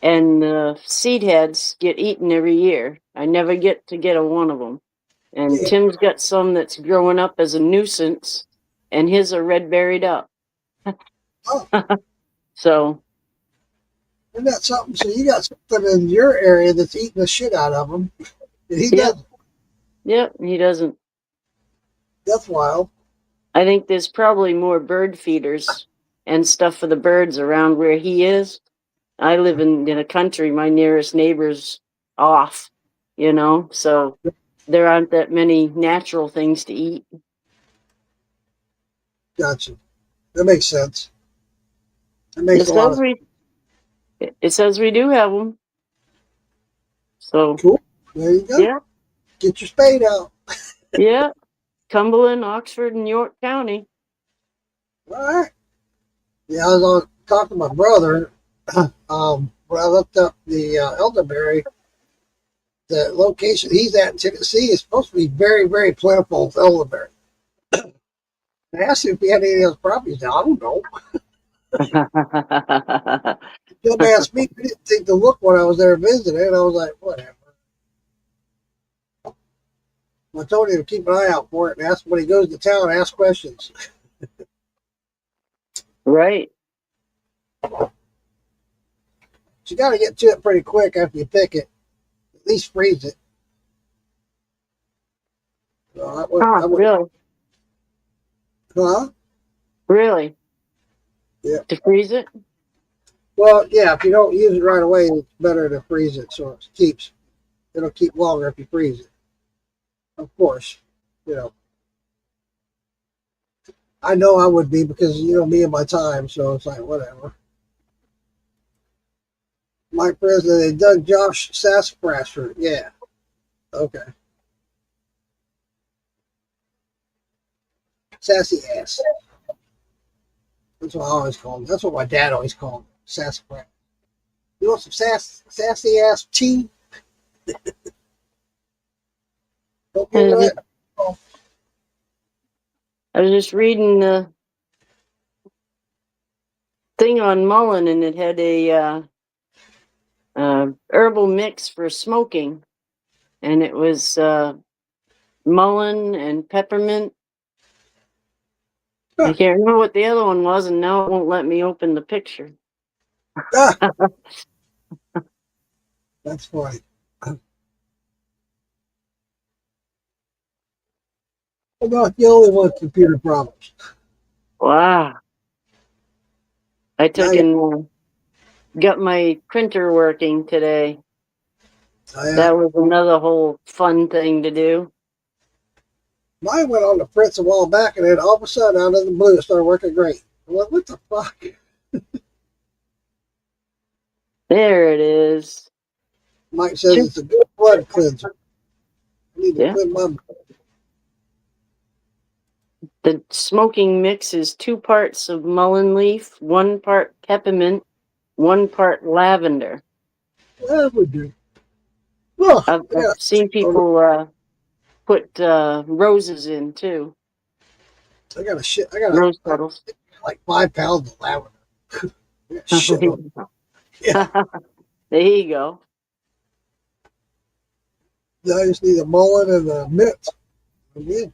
and the seed heads get eaten every year. I never get to get a one of them. And Yeah. Tim's got some that's growing up as a nuisance, and his are red berried up. Oh, So, isn't that something? So you got something in your area that's eating the shit out of them, and he yep, doesn't. yep, he doesn't. That's wild. I think there's probably more bird feeders and stuff for the birds around where he is. I live in a country, my nearest neighbor's off, so there aren't that many natural things to eat. Gotcha. That makes sense. That It makes a lot says of we it says we do have them. So, cool. There you go. yeah, Get your spade out. yeah, Cumberland, Oxford, and York County. All right. Yeah, I was on talking to my brother. When I looked up the elderberry, the location he's at in Tennessee is supposed to be very, very plentiful with elderberry. I asked him if he had any of those properties. Now, I don't know. He didn't ask me. He didn't think to look when I was there visiting. I was like, whatever. I told him to keep an eye out for it and ask when he goes to town, ask questions. Right. But you got to get to it pretty quick after you pick it. At least freeze it. So Huh, I would, really? huh? Really? Yeah. To freeze it? Well, yeah, if you don't use it right away, it's better to freeze it so it keeps. It'll keep longer if you freeze it. Of course, you know. I know I would be because me and my time, so it's like whatever. Mike President, they dug Josh Sassafrasher. Yeah. Okay. Sassy ass. That's what I always call him. That's what my dad always called him. Sassafras. You want some sassy ass tea? Don't I give was just, it that. I was just reading the thing on Mullen, and it had a herbal mix for smoking, and it was mullein and peppermint. I Huh. can't remember what the other one was, and now it won't let me open the picture. Ah, that's funny. I'm not the only one with computer problems. Wow. I Now took and got my printer working today. I, That was another whole fun thing to do. mine went on the prints a while back, and then all of a sudden, out of the blue, it started working great. I'm like, what the fuck? There it is. Mike says it's a good blood cleanser. I need to Yeah. clean my. The smoking mix is 2 parts of mullein leaf, 1 part peppermint, 1 part lavender. That would do. Oh, I've seen people put roses in too, I got a shit. I got rose petals. like 5 pounds of lavender. I got shit on. Yeah, There you go. I just need a mullet and a mint. Yeah,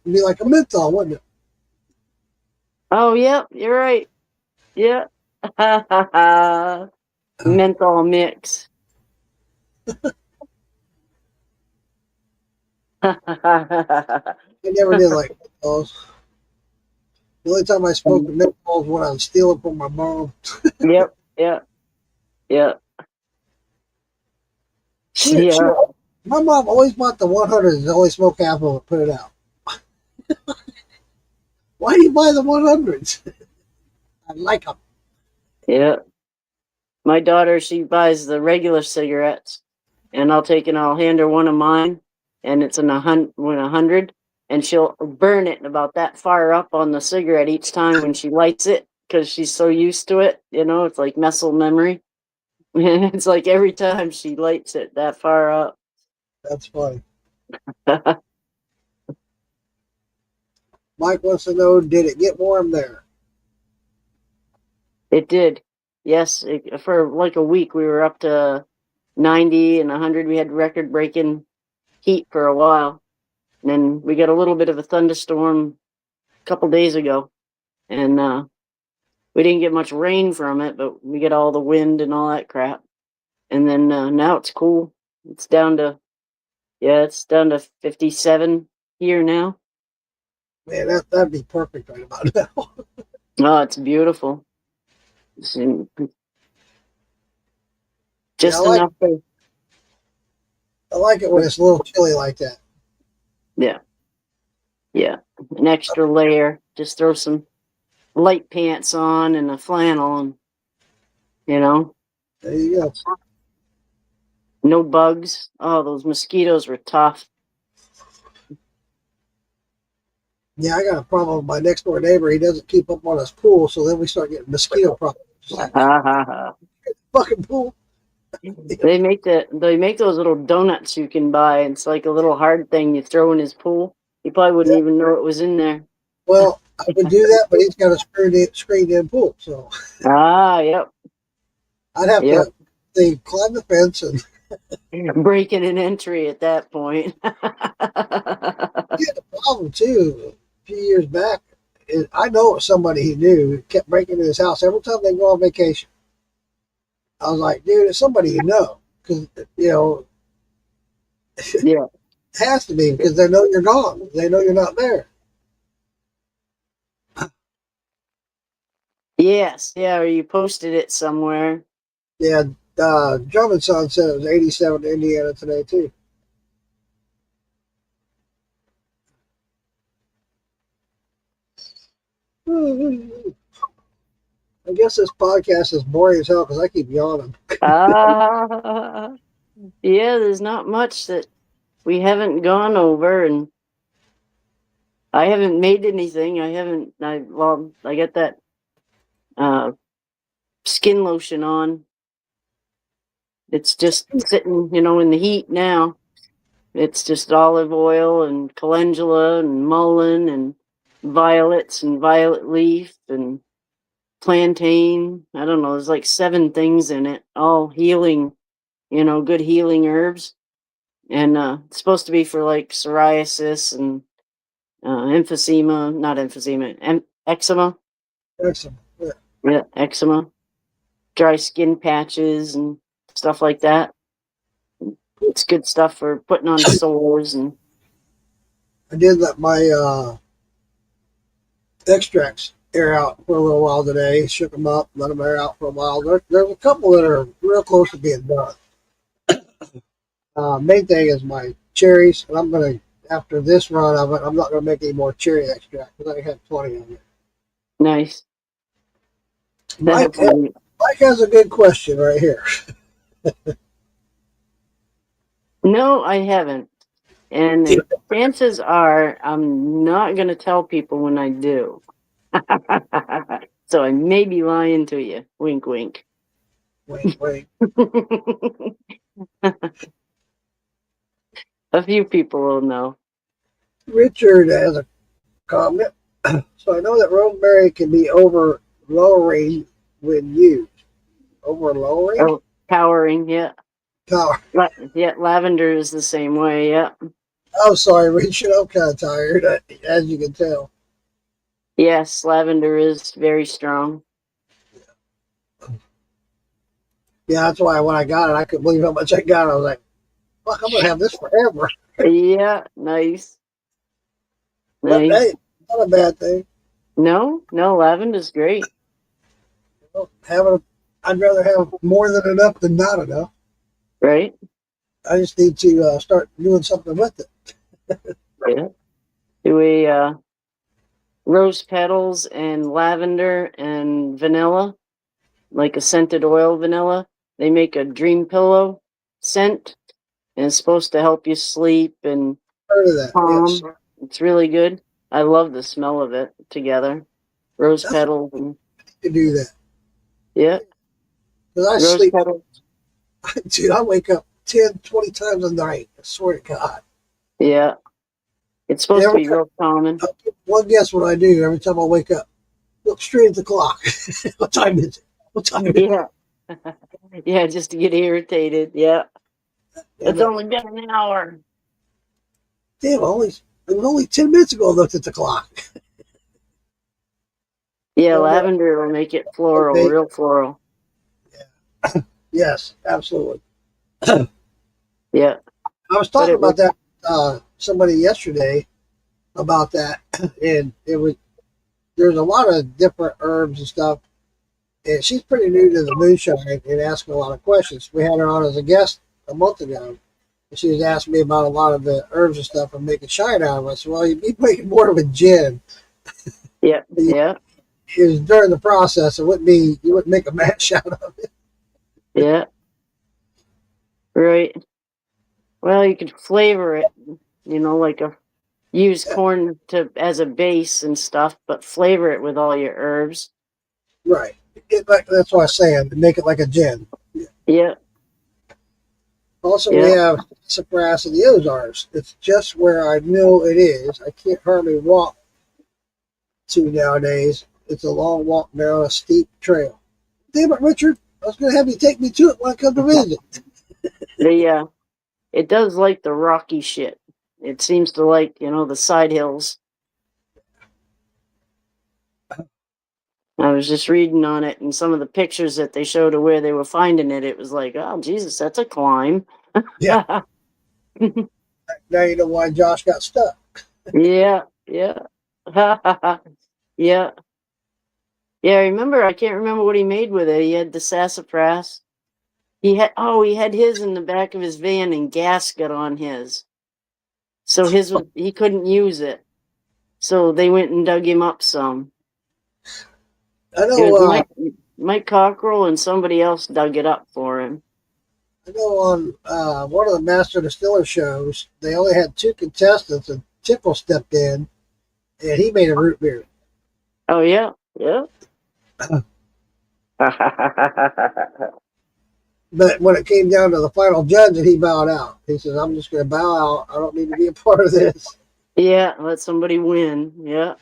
be like a menthol, wouldn't it? Oh, yeah, you're right. Yeah. Menthol mix. I never did like menthols. The only time I smoked the menthols when I was stealing from my mom. Yep, yep, yep. She, Yeah. my mom always bought the 100s and only smoked half of it, put it out. Why do you buy the 100s? I like them. Yeah. My daughter, she buys the regular cigarettes, and I'll take and I'll hand her one of mine, and it's in 100, and she'll burn it about that far up on the cigarette each time when she lights it because she's so used to it. It's like muscle memory. And it's like every time she lights it that far up. That's funny. Mike wants to know, did it get warm there? It did. Yes, for like a week we were up to 90 and 100. We had record breaking heat for a while. And then we got a little bit of a thunderstorm a couple days ago. And we didn't get much rain from it, but we get all the wind and all that crap. And then now it's cool. It's down to it's down to 57 here now. Man, that'd be perfect right about now. Oh, it's beautiful. Yeah, Just enough. I like it when it's a little chilly like that. Yeah. Yeah. An extra layer. Just throw some light pants on and a flannel, and There you go. no bugs. Oh, those mosquitoes were tough. Yeah, I got a problem with my next door neighbor. He doesn't keep up on his pool, so then we start getting mosquito problems. Just like, fucking pool. They make those little donuts you can buy. It's like a little hard thing you throw in his pool. He probably wouldn't Yeah. even know it was in there. Well, I would do that, but he's got a screened-in pool, so Yep. I'd have to climb the fence and Breaking an entry at that point. he had a problem too. A few years back, I know it was somebody he knew who kept breaking into his house every time they go on vacation. I was like, dude, it's somebody you know, because Yeah. it has to be because they know you're gone. They know you're not there. Yes. Yeah. Or you posted it somewhere. Yeah, Drum and Son said it was 87 in Indiana today too. I guess this podcast is boring as hell because I keep yawning. Yeah. There's not much that we haven't gone over, and I haven't made anything. I got that skin lotion on. It's just sitting, in the heat now. It's just olive oil and calendula and mullein and violets and violet leaf and plantain. I don't know. There's like 7 things in it, all healing, good healing herbs. And it's supposed to be for like psoriasis and eczema. Excellent. Yeah. Yeah, eczema, dry skin patches and stuff like that. It's good stuff for putting on sores. And I did let my extracts air out for a little while today. Shook them up, let them air out for a while. There's a couple that are real close to being done. Main thing is my cherries, and I'm gonna after this run of it, I'm not gonna make any more cherry extract because I had plenty of it. nice. Mike has a good question right here. No, I haven't. And the chances are I'm not going to tell people when I do. So I may be lying to you. Wink, wink. Wait. A few people will know. Richard has a comment. So I know that rosemary can be over lowering when used. Over lowering? Oh, powering, yeah. Power. Yeah, lavender is the same way, yeah. I'm sorry, Richard. I'm kind of tired, as you can tell. Yes, lavender is very strong. Yeah, that's why when I got it, I couldn't believe how much I got. I was like, fuck, I'm going to have this forever. Yeah, nice. But Nice. hey, not a bad thing. No, lavender's great. I'd rather have more than enough than not enough. Right? I just need to start doing something with it. Yeah. Do we rose petals and lavender and vanilla, like a scented oil vanilla. They make a dream pillow scent, and it's supposed to help you sleep and Heard of that? calm. Yes. It's really good. I love the smell of it together. Rose petals and To do that yeah. because I Rose sleep. petals. Dude, I wake up 10, 20 times a night. I swear to God. Yeah. It's supposed to be real calming. One guess what I do every time I wake up? Look straight at the clock. What time is it? What time is it? Yeah. Yeah, just to get irritated. Yeah. It's Damn, only been an hour. it was only 10 minutes ago I looked at the clock. Yeah, Well, no, lavender will make it floral, maybe. real floral. Yes, absolutely. Yeah, I was but talking it about would. that somebody yesterday about that, and it was there's a lot of different herbs and stuff. And she's pretty new to the moonshine and asking a lot of questions. We had her on as a guest a month ago. And she was asking me about a lot of the herbs and stuff and making shine out of it. I said, well, you'd be making more of a gin. Yeah, yeah, It was during the process. It wouldn't be, you wouldn't make a match out of it. yeah. Right. Well, you could flavor it. Like use Yeah, corn to as a base and stuff, but flavor it with all your herbs. right. That's what I was saying, to make it like a gin. Yeah, Also, we yeah. have sassafras in the Ozarks. It's just where I know it is. I can't hardly walk to nowadays. It's a long walk down a steep trail. Damn it, Richard. I was going to have you take me to it when I come to visit. The it does like the rocky shit. It seems to like, the side hills. I was just reading on it and some of the pictures that they showed of where they were finding it. It was like, oh Jesus, that's a climb. Yeah. Now you know why Josh got stuck. Yeah, yeah. Yeah. Yeah, I remember. I can't remember what he made with it. He had the sassafras. He had his in the back of his van and gas got on his. So he couldn't use it. So they went and dug him up some. I It know. was Mike Cockrell and somebody else dug it up for him. I know on one of the Master Distiller shows, they only had two contestants, and Tickle stepped in, and he made a root beer. Oh yeah, yeah. But when it came down to the final judge, and he bowed out. He says, "I'm just going to bow out. I don't need to be a part of this." Yeah, let somebody win. Yeah.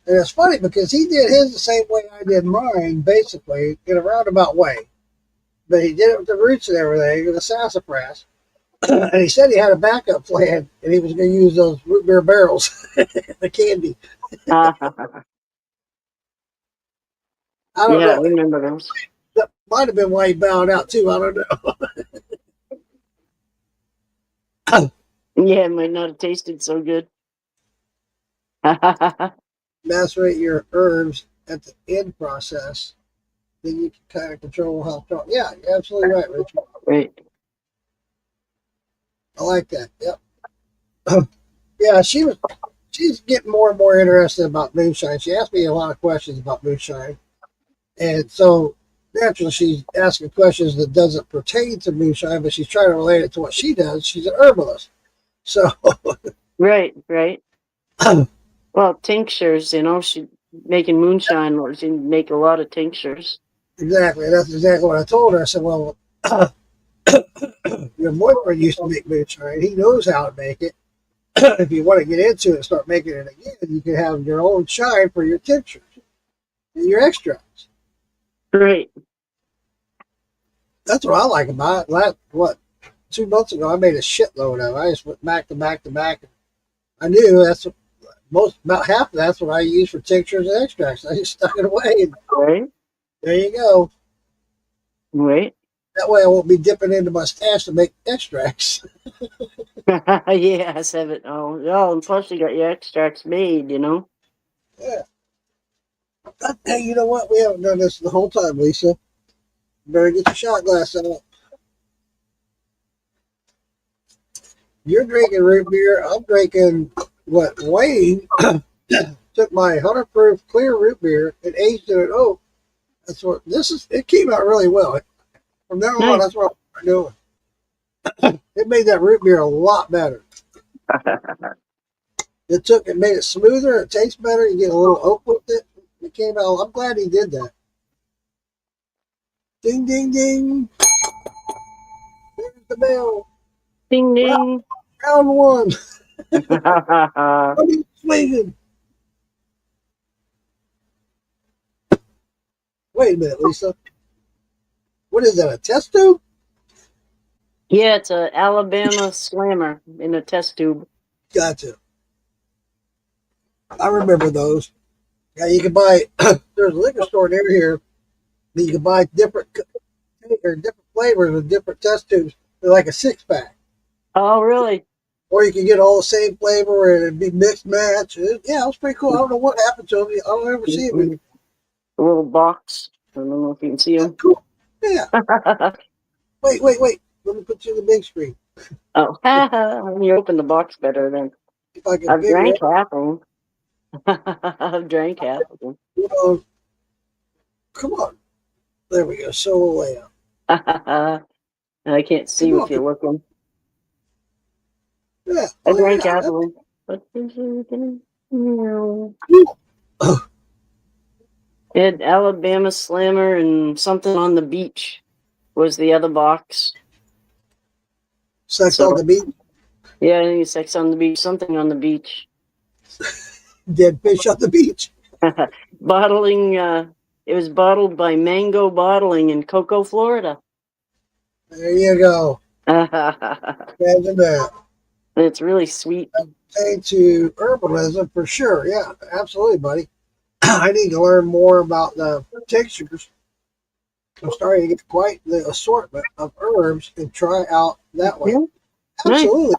And it's funny because he did his the same way I did mine, basically in a roundabout way. But he did it with the roots and everything, with the sassafras. And he said he had a backup plan, and he was going to use those root beer barrels, the candy. I don't Yeah, I know. remember those. That might have been why he bowed out too. I don't know. Yeah, it might not have tasted so good. Right. Macerate your herbs at the end process, then you can kind of control how strong. Yeah, you're absolutely right, Richard. I like that. Yep. Yeah, she's getting more and more interested about moonshine. She asked me a lot of questions about moonshine, and so naturally she's asking questions that doesn't pertain to moonshine, but she's trying to relate it to what she does. She's an herbalist, so Right, right. Well, tinctures, she making moonshine, or she make a lot of tinctures. exactly that's exactly what I told her. I said, "Well, your boyfriend used to make moonshine. He knows how to make it. If you want to get into it and start making it again, you can have your own shine for your tinctures and your extracts." Right. That's what I like about it. Last, what, 2 months ago, I made a shitload of it. I just went back to back to back. I knew that's what, about half of that's what I use for tinctures and extracts. I just stuck it away, and Right. there you go. Right. That way I won't be dipping into my stash to make extracts. Yes, have it. Oh, and plus you got your extracts made. Yeah. Hey, you know what? We haven't done this the whole time, Lisa. You better get your shot glass out. You're drinking root beer. I'm drinking what Wayne took my 100 proof clear root beer and aged it at oak. That's what this is. It came out really well. From now on, Nice. that's what I'm doing. It made that root beer a lot better. It made it smoother. It tastes better. You get a little oak with it. It came out. I'm glad he did that. Ding, ding, ding. There's the bell. Ding Round, ding. round one. What are you swinging? Wait a minute, Lisa. What is that? A test tube? Yeah, it's a Alabama slammer in a test tube. Gotcha. I remember those. Yeah, you can buy. There's a liquor store near here that you can buy different flavors with different test tubes. They're like a 6 pack, Oh, really? or you can get all the same flavor and it'd be mixed match. Yeah, it was pretty cool. I don't know what happened to them. I don't ever see them. Mhm. A little box. I don't know if you can see Yeah, them. cool. Yeah. Wait. Let me put you in the big screen. Oh, you open the box better then. If I can I've figure drank it half of them. I've drank half of out. Come on. There we go. So layout. them. I can't see Come if on. you're looking. Yeah. I Oh drank yeah. half of them. But no. Cool. It had Alabama Slammer and something on the beach was the other box. Sex So on the beach. yeah, I think it's Sex on the Beach, something on the beach. Dead fish on the beach. Bottling, it was bottled by Mango Bottling in Cocoa, Florida. There you go. It's Imagine that. really sweet. To herbalism for sure. Yeah, absolutely, buddy. I need to learn more about the textures. I'm starting to get quite the assortment of herbs and try out that way. Yeah, nice. Absolutely.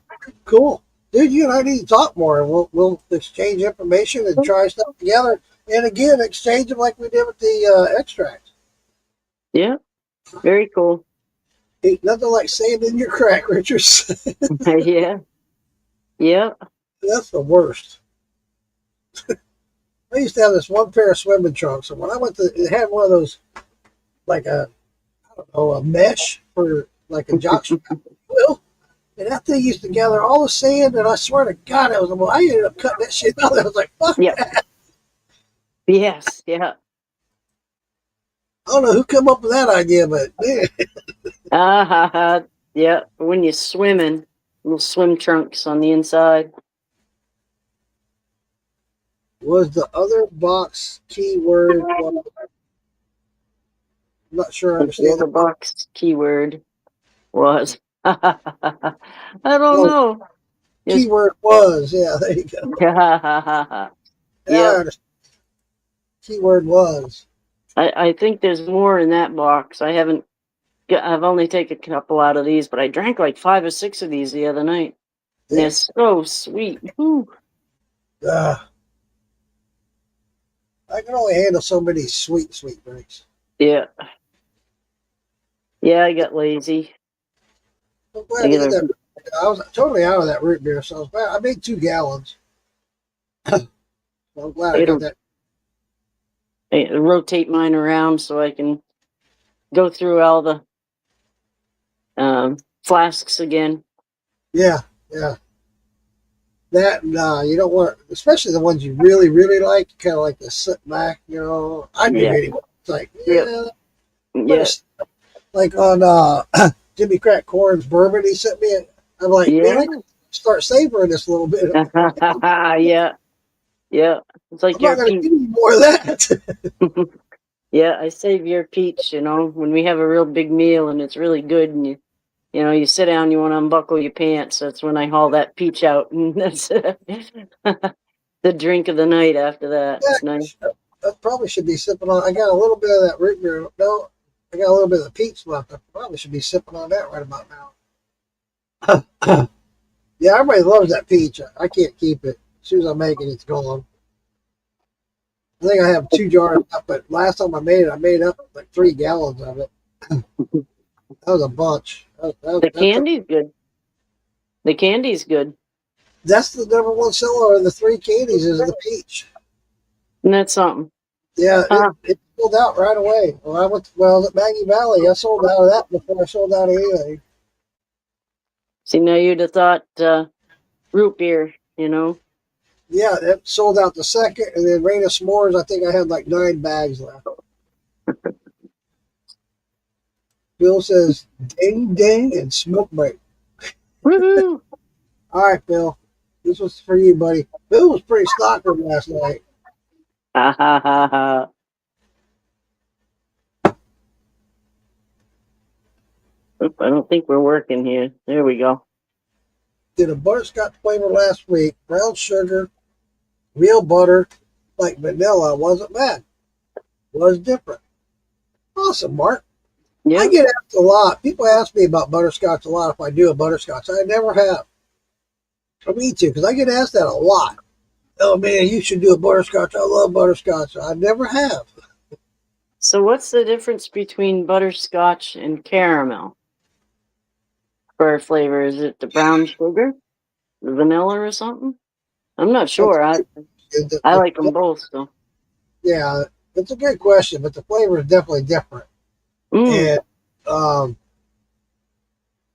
Cool. Dude, you and I need to talk more and we'll exchange information and try stuff together. And again, exchange them like we did with the extracts. Yeah, very cool. Ain't nothing like sand in your crack, Richards. Yeah, yeah. That's the worst. I used to have this one pair of swimming trunks, and when I went to, it had one of those, like I don't know, a mesh for like a jock strap. Well, and that thing used to gather all the sand, and I swear to God, I ended up cutting that shit out. I was like, fuck Yep. that. Yes. Yeah. I don't know who came up with that idea, but man, Yeah. When you're swimming, little swim trunks on the inside. was the other box keyword? Well, I'm not sure I Like the understand other that. box keyword was. I don't Oh, know. It's keyword was. Yeah, there you go. Now I yep. understand. Keyword was. I think there's more in that box. I've only taken a couple out of these, but I drank like 5 or 6 of these the other night. And Yeah. they're so sweet. Whew. Uh, I can only handle so many sweet drinks. Yeah. Yeah, I got lazy. I'm I glad to get gotta that. I was totally out of that root beer, so I was glad. I made 2 gallons. So I'm glad I I got gotta that. rotate mine around so I can go through all the flasks again. Yeah, yeah. That you don't want, especially the ones you really like. Kind of like to sit back. I do Yeah. anyway. It's like, Yep. yeah, Yeah. like on Jimmy Crack Corn's bourbon he sent me. I'm like, man, Yeah. I can start savoring this a little bit. Yeah. Yeah. It's like I'm not your going to peach. give you more of that. Yeah, I save your peach, when we have a real big meal and it's really good and you sit down, you want to unbuckle your pants. That's when I haul that peach out, and that's the drink of the night after that. It's nice. I probably should be sipping on. I got a little bit of that root beer. No, I got a little bit of the peach left. I probably should be sipping on that right about now. Yeah, everybody loves that peach. I can't keep it. As soon as I make it, it's gone. I think I have 2 jars left, but last time I made up like 3 gallons of it. That was a bunch. The candy's good. The candy's good. That's the number one seller of the 3 candies is the peach. And that's something. Yeah, Huh. it sold out right away. At Maggie Valley, I sold out of that before I sold out of anything. See, now you'd have thought root beer, Yeah, it sold out the second, and then Rain of S'mores, I think I had like 9 bags left. Bill says, ding, ding, and smoke break. Woohoo! All right, Bill. This was for you, buddy. Bill was pretty stalker last night. Ha ha ha ha. Oop, I don't think we're working here. There we go. Did a butterscotch flavor last week, brown sugar, real butter, like vanilla wasn't bad. Was different. Awesome, Mark. I Yeah. get asked a lot. People ask me about butterscotch a lot if I do a butterscotch. I never have. I need to because I get asked that a lot. Oh man, you should do a butterscotch. I love butterscotch. I never have. So what's the difference between butterscotch and caramel for flavor? Is it the brown sugar, the vanilla, or something? I'm not That's, sure. I like them both. So. yeah, it's a good question, but the flavor is definitely different. Mm.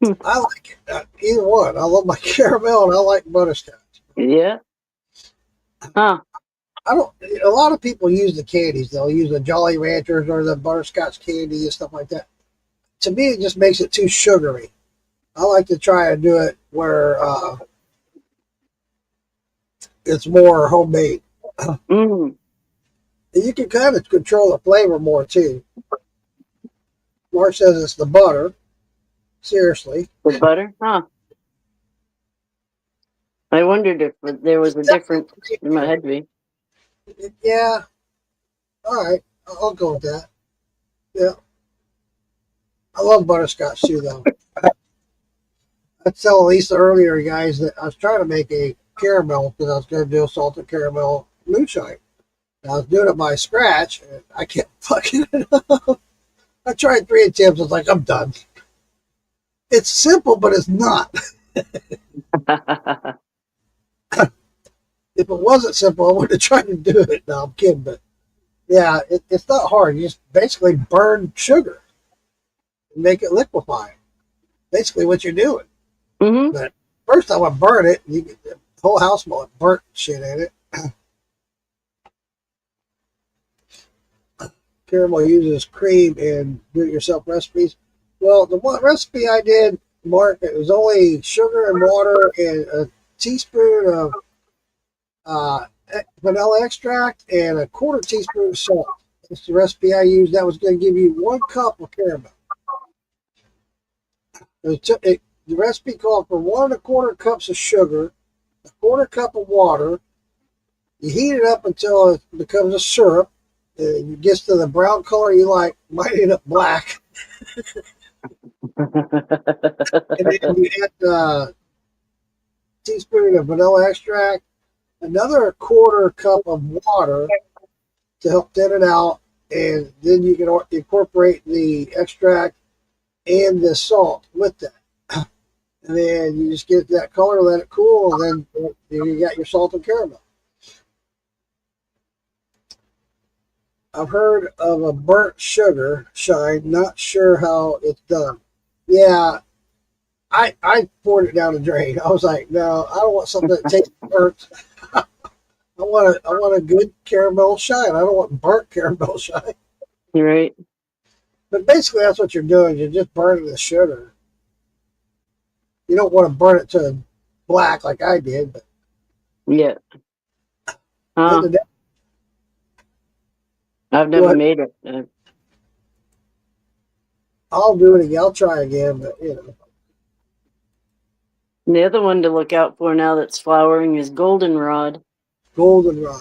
And I like it, either one. I love my caramel and I like butterscotch. Yeah. Huh. I don't. A lot of people use the candies. They'll use the Jolly Ranchers or the butterscotch candy and stuff like that. To me, it just makes it too sugary. I like to try and do it where it's more homemade. Mm. You can kind of control the flavor more too. Mark says it's the butter. Seriously, The butter? Huh. I wondered if there was a difference. There might have to be. yeah. All right, I'll go with that. Yeah, I love butterscotch too, though. I was telling Lisa earlier, guys, that I was trying to make a caramel because I was going to do a salted caramel moonshine. And I was doing it by scratch, and I kept fucking it up. I tried 3 attempts. I was like, I'm done. It's simple, but it's not. If it wasn't simple, I wouldn't have tried to do it. No, I'm kidding, but yeah, it's not hard. You just basically burn sugar and make it liquefy. Basically, what you're doing. Mm-hmm. But first, I would burn it. You get the whole house full of burnt shit in it. Caramel uses cream in do-it-yourself recipes. Well, the one recipe I did, Mark, it was only sugar and water and a teaspoon of vanilla extract and a quarter teaspoon of salt. That's the recipe I used. That was going to give you 1 cup of caramel. The recipe called for 1 1/4 cups of sugar, a quarter cup of water. You heat it up until it becomes a syrup. It gets to the brown color you like. Might end up black. And then you add a teaspoon of vanilla extract, another quarter cup of water to help thin it out, and then you can incorporate the extract and the salt with that. And then you just get that color, let it cool, and then you got your salted caramel. I've heard of a burnt sugar shine, not sure how it's done. Yeah, I poured it down the drain. I was like, no, I don't want something that tastes burnt. I want a good caramel shine. I don't want burnt caramel shine. Right. But basically, that's what you're doing. You're just burning the sugar. You don't want to burn it to black like I did, but Yeah. in the I've Go never ahead. made it. I'll do it again. I'll try again, but The other one to look out for now that's flowering is goldenrod. goldenrod.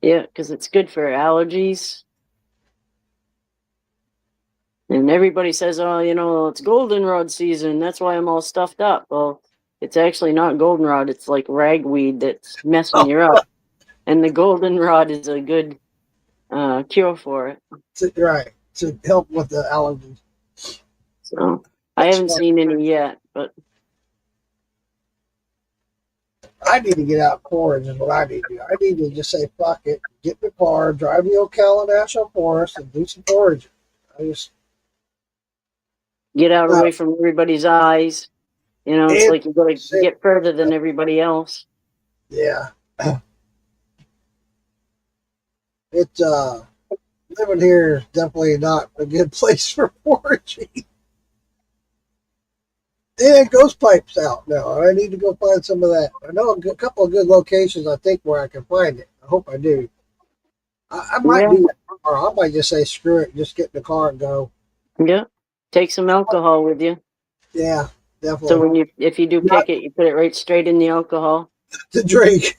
Yeah, because it's good for allergies. And everybody says, oh, it's goldenrod season. That's why I'm all stuffed up. Well, it's actually not goldenrod. It's like ragweed that's messing you up. And the goldenrod is a good cure for it. Right, to help with the allergies. So I That's haven't fun. seen any yet, but I need to get out forage is what I need to do. I need to just say, fuck it, get in the car, drive to Ocala National Forest, and do some foraging. I just get out away from everybody's eyes. It's and like you got to get further than everybody else. yeah, it's living here is definitely not a good place for foraging. And ghost pipes out now. I need to go find some of that. I know a couple of good locations. I think where I can find it. I hope I do. I might do that tomorrow. I might just say screw it, just get in the car and go. Yeah. Take some alcohol with you. Yeah, So definitely. if you do Not pick it, you put it right straight in the alcohol. to drink.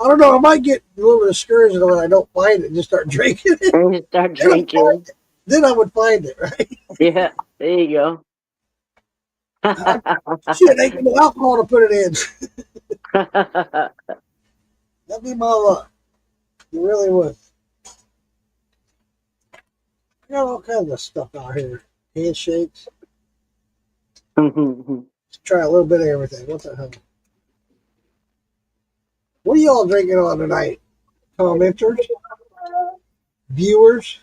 I don't know. I might get a little discouraged when I don't find it and just start drinking it. And you start Then, drinking. then I would find it, right? Yeah, there you go. Shit, ain't no alcohol to put it in. That'd be my luck. You really would. I got all kinds of stuff out here. Handshakes. Let's try a little bit of everything. What the hell? What are y'all drinking on tonight? Commenters? Viewers?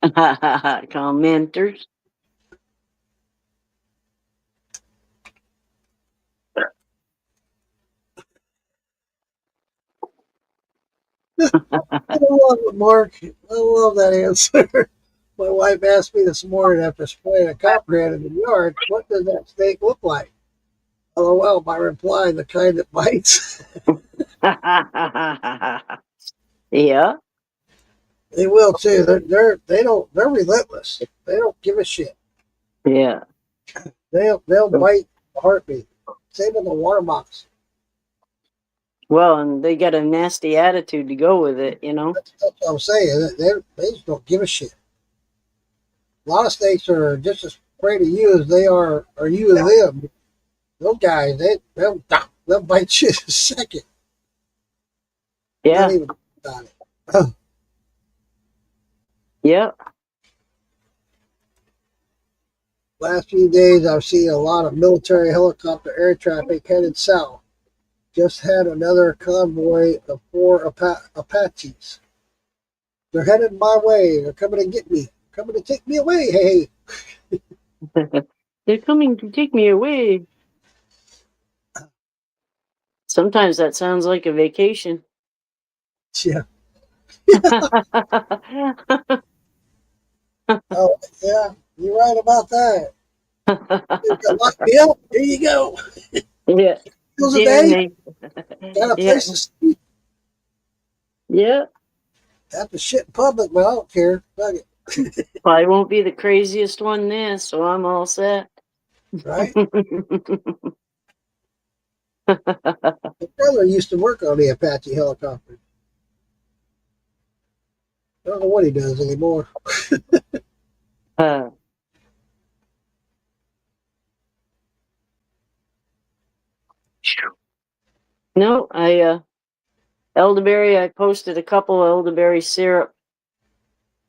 Commenters. I love it, Mark. I love that answer. My wife asked me this morning after spraying a copperhead in the yard, what does that snake look like? LOL, my reply, the kind that bites. Yeah, They will too. They're relentless. They don't give a shit. yeah. They'll bite a heartbeat. Same with the water mouse. Well, and they got a nasty attitude to go with it, you know? That's what I'm saying. They just don't give a shit. A lot of snakes are just as afraid of you as they are you of them. Those guys, they'll bite you in a second. Not Yeah, even about it. yeah. Last few days, I've seen a lot of military helicopter air traffic headed south. Just had another convoy of 4 Apaches. They're headed my way. They're coming to get me. Coming to take me away. Hey, They're coming to take me away. Sometimes that sounds like a vacation. yeah. Oh, yeah. You're right about that. You got locked me up. Here you go. Yeah, Bills a dear day. me. Got a Yeah, place to sleep. yeah. Have to shit in public, but I don't care. Fuck it. Probably won't be the craziest one there, so I'm all set. Right? My brother used to work on the Apache helicopter. I don't know what he does anymore. Uh, no, elderberry. I posted a couple elderberry syrup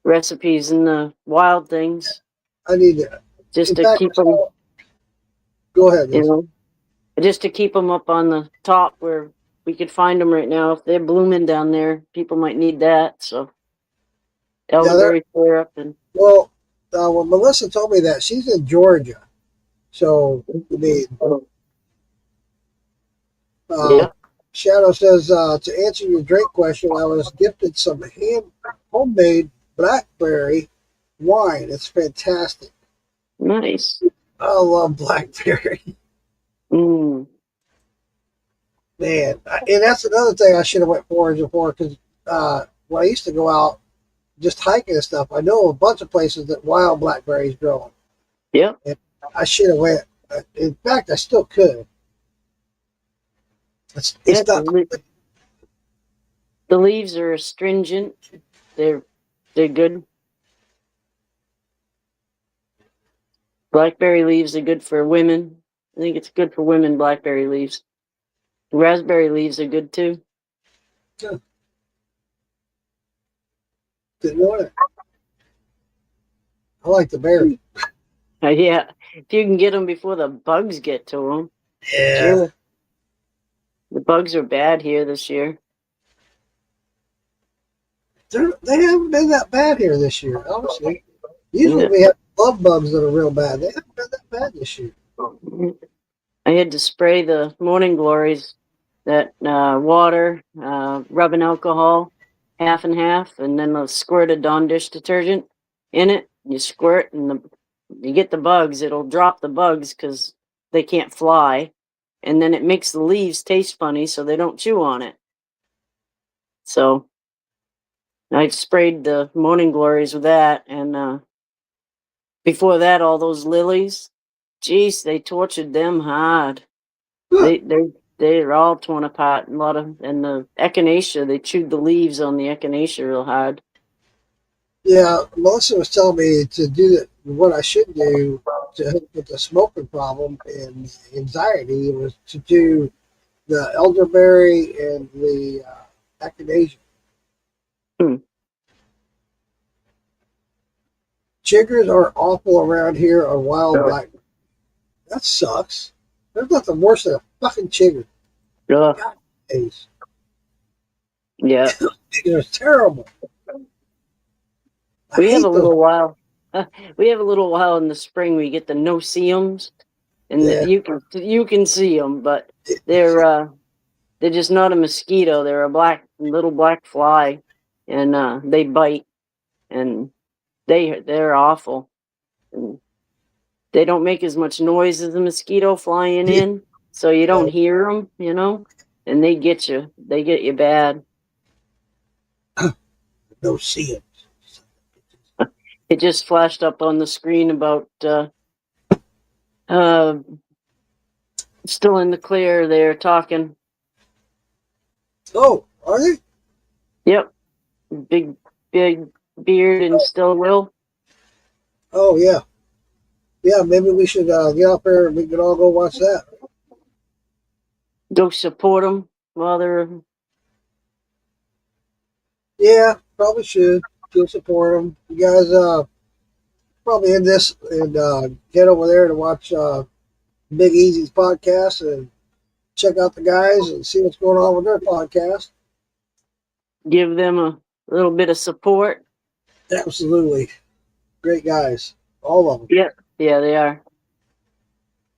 recipes in the wild things I need to. just In to fact, keep them, go ahead. you Listen. know, just to keep them up on the top where we could find them right now. If they're blooming down there, people might need that. So Yeah, they're elderberry syrup and well. When Melissa told me that she's in Georgia, so I mean, uh, yeah, Shadow says to answer your drink question, I was gifted some homemade blackberry wine. It's fantastic. nice. I love blackberry. Mm, Man, and that's another thing I should have went foraging for because when I used to go out just hiking and stuff, I know a bunch of places that wild blackberries grow. yep. And I should have went. In fact, I still could. Yeah, It's not. the leaves are astringent. They're they're good. Blackberry leaves are good for women. I think it's good for women. Blackberry leaves. Raspberry leaves are good too. Didn't know it. I like the berry. Yeah, if you can get them before the bugs get to them. Yeah, Sure. The bugs are bad here this year. they haven't been that bad here this year. Honestly, usually Yeah. we have love bugs that are real bad. They haven't been that bad this year. I had to spray the morning glories, that water, rubbing alcohol, half and half, and then a squirt of Dawn dish detergent in it. You squirt, and you get the bugs. It'll drop the bugs because they can't fly, and then it makes the leaves taste funny, so they don't chew on it. So I sprayed the morning glories with that, and before all those lilies, geez, they tortured them hard. Huh. They they're all torn apart. A lot of, and the echinacea, they chewed the leaves on the echinacea real hard. Yeah, Melissa was telling me to do that. What I should do to help with the smoking problem and anxiety was to do the elderberry and the echinacea. Hmm. Chiggers are awful around here on wild black. That sucks. There's nothing worse than a fucking chigger. Ugh. Ace. Yeah. Chiggers are terrible. I We have hate a those. little while. We have a little while in the spring. We get the no-see-ums, and Yeah. you can see them, but they're just not a mosquito. They're a little black fly, and they bite, and they're awful. And they don't make as much noise as a mosquito flying in, so you don't hear them, and they get you. They get you bad. No see it. It just flashed up on the screen about still in the clear. They're talking. Oh, are they? Yep, big beard and still will. Oh, yeah. Yeah, maybe we should get out there and we can all go watch that. Go support them while they're. Yeah, probably should. Go support them. You guys probably end this and get over there to watch Big Easy's podcast and check out the guys and see what's going on with their podcast. Give them a little bit of support. Absolutely. Great guys. All of them. Yep. Yeah, they are.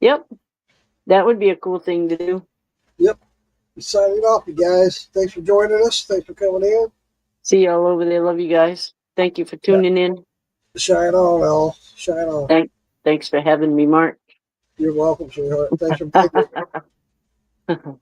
Yep. That would be a cool thing to do. Yep. Signing off, you guys. Thanks for joining us. Thanks for coming in. See y'all over there. Love you guys. Thank you for tuning in. Shine on, Al. Shine on. Thanks for having me, Mark. You're welcome, sweetheart. Thanks for being here.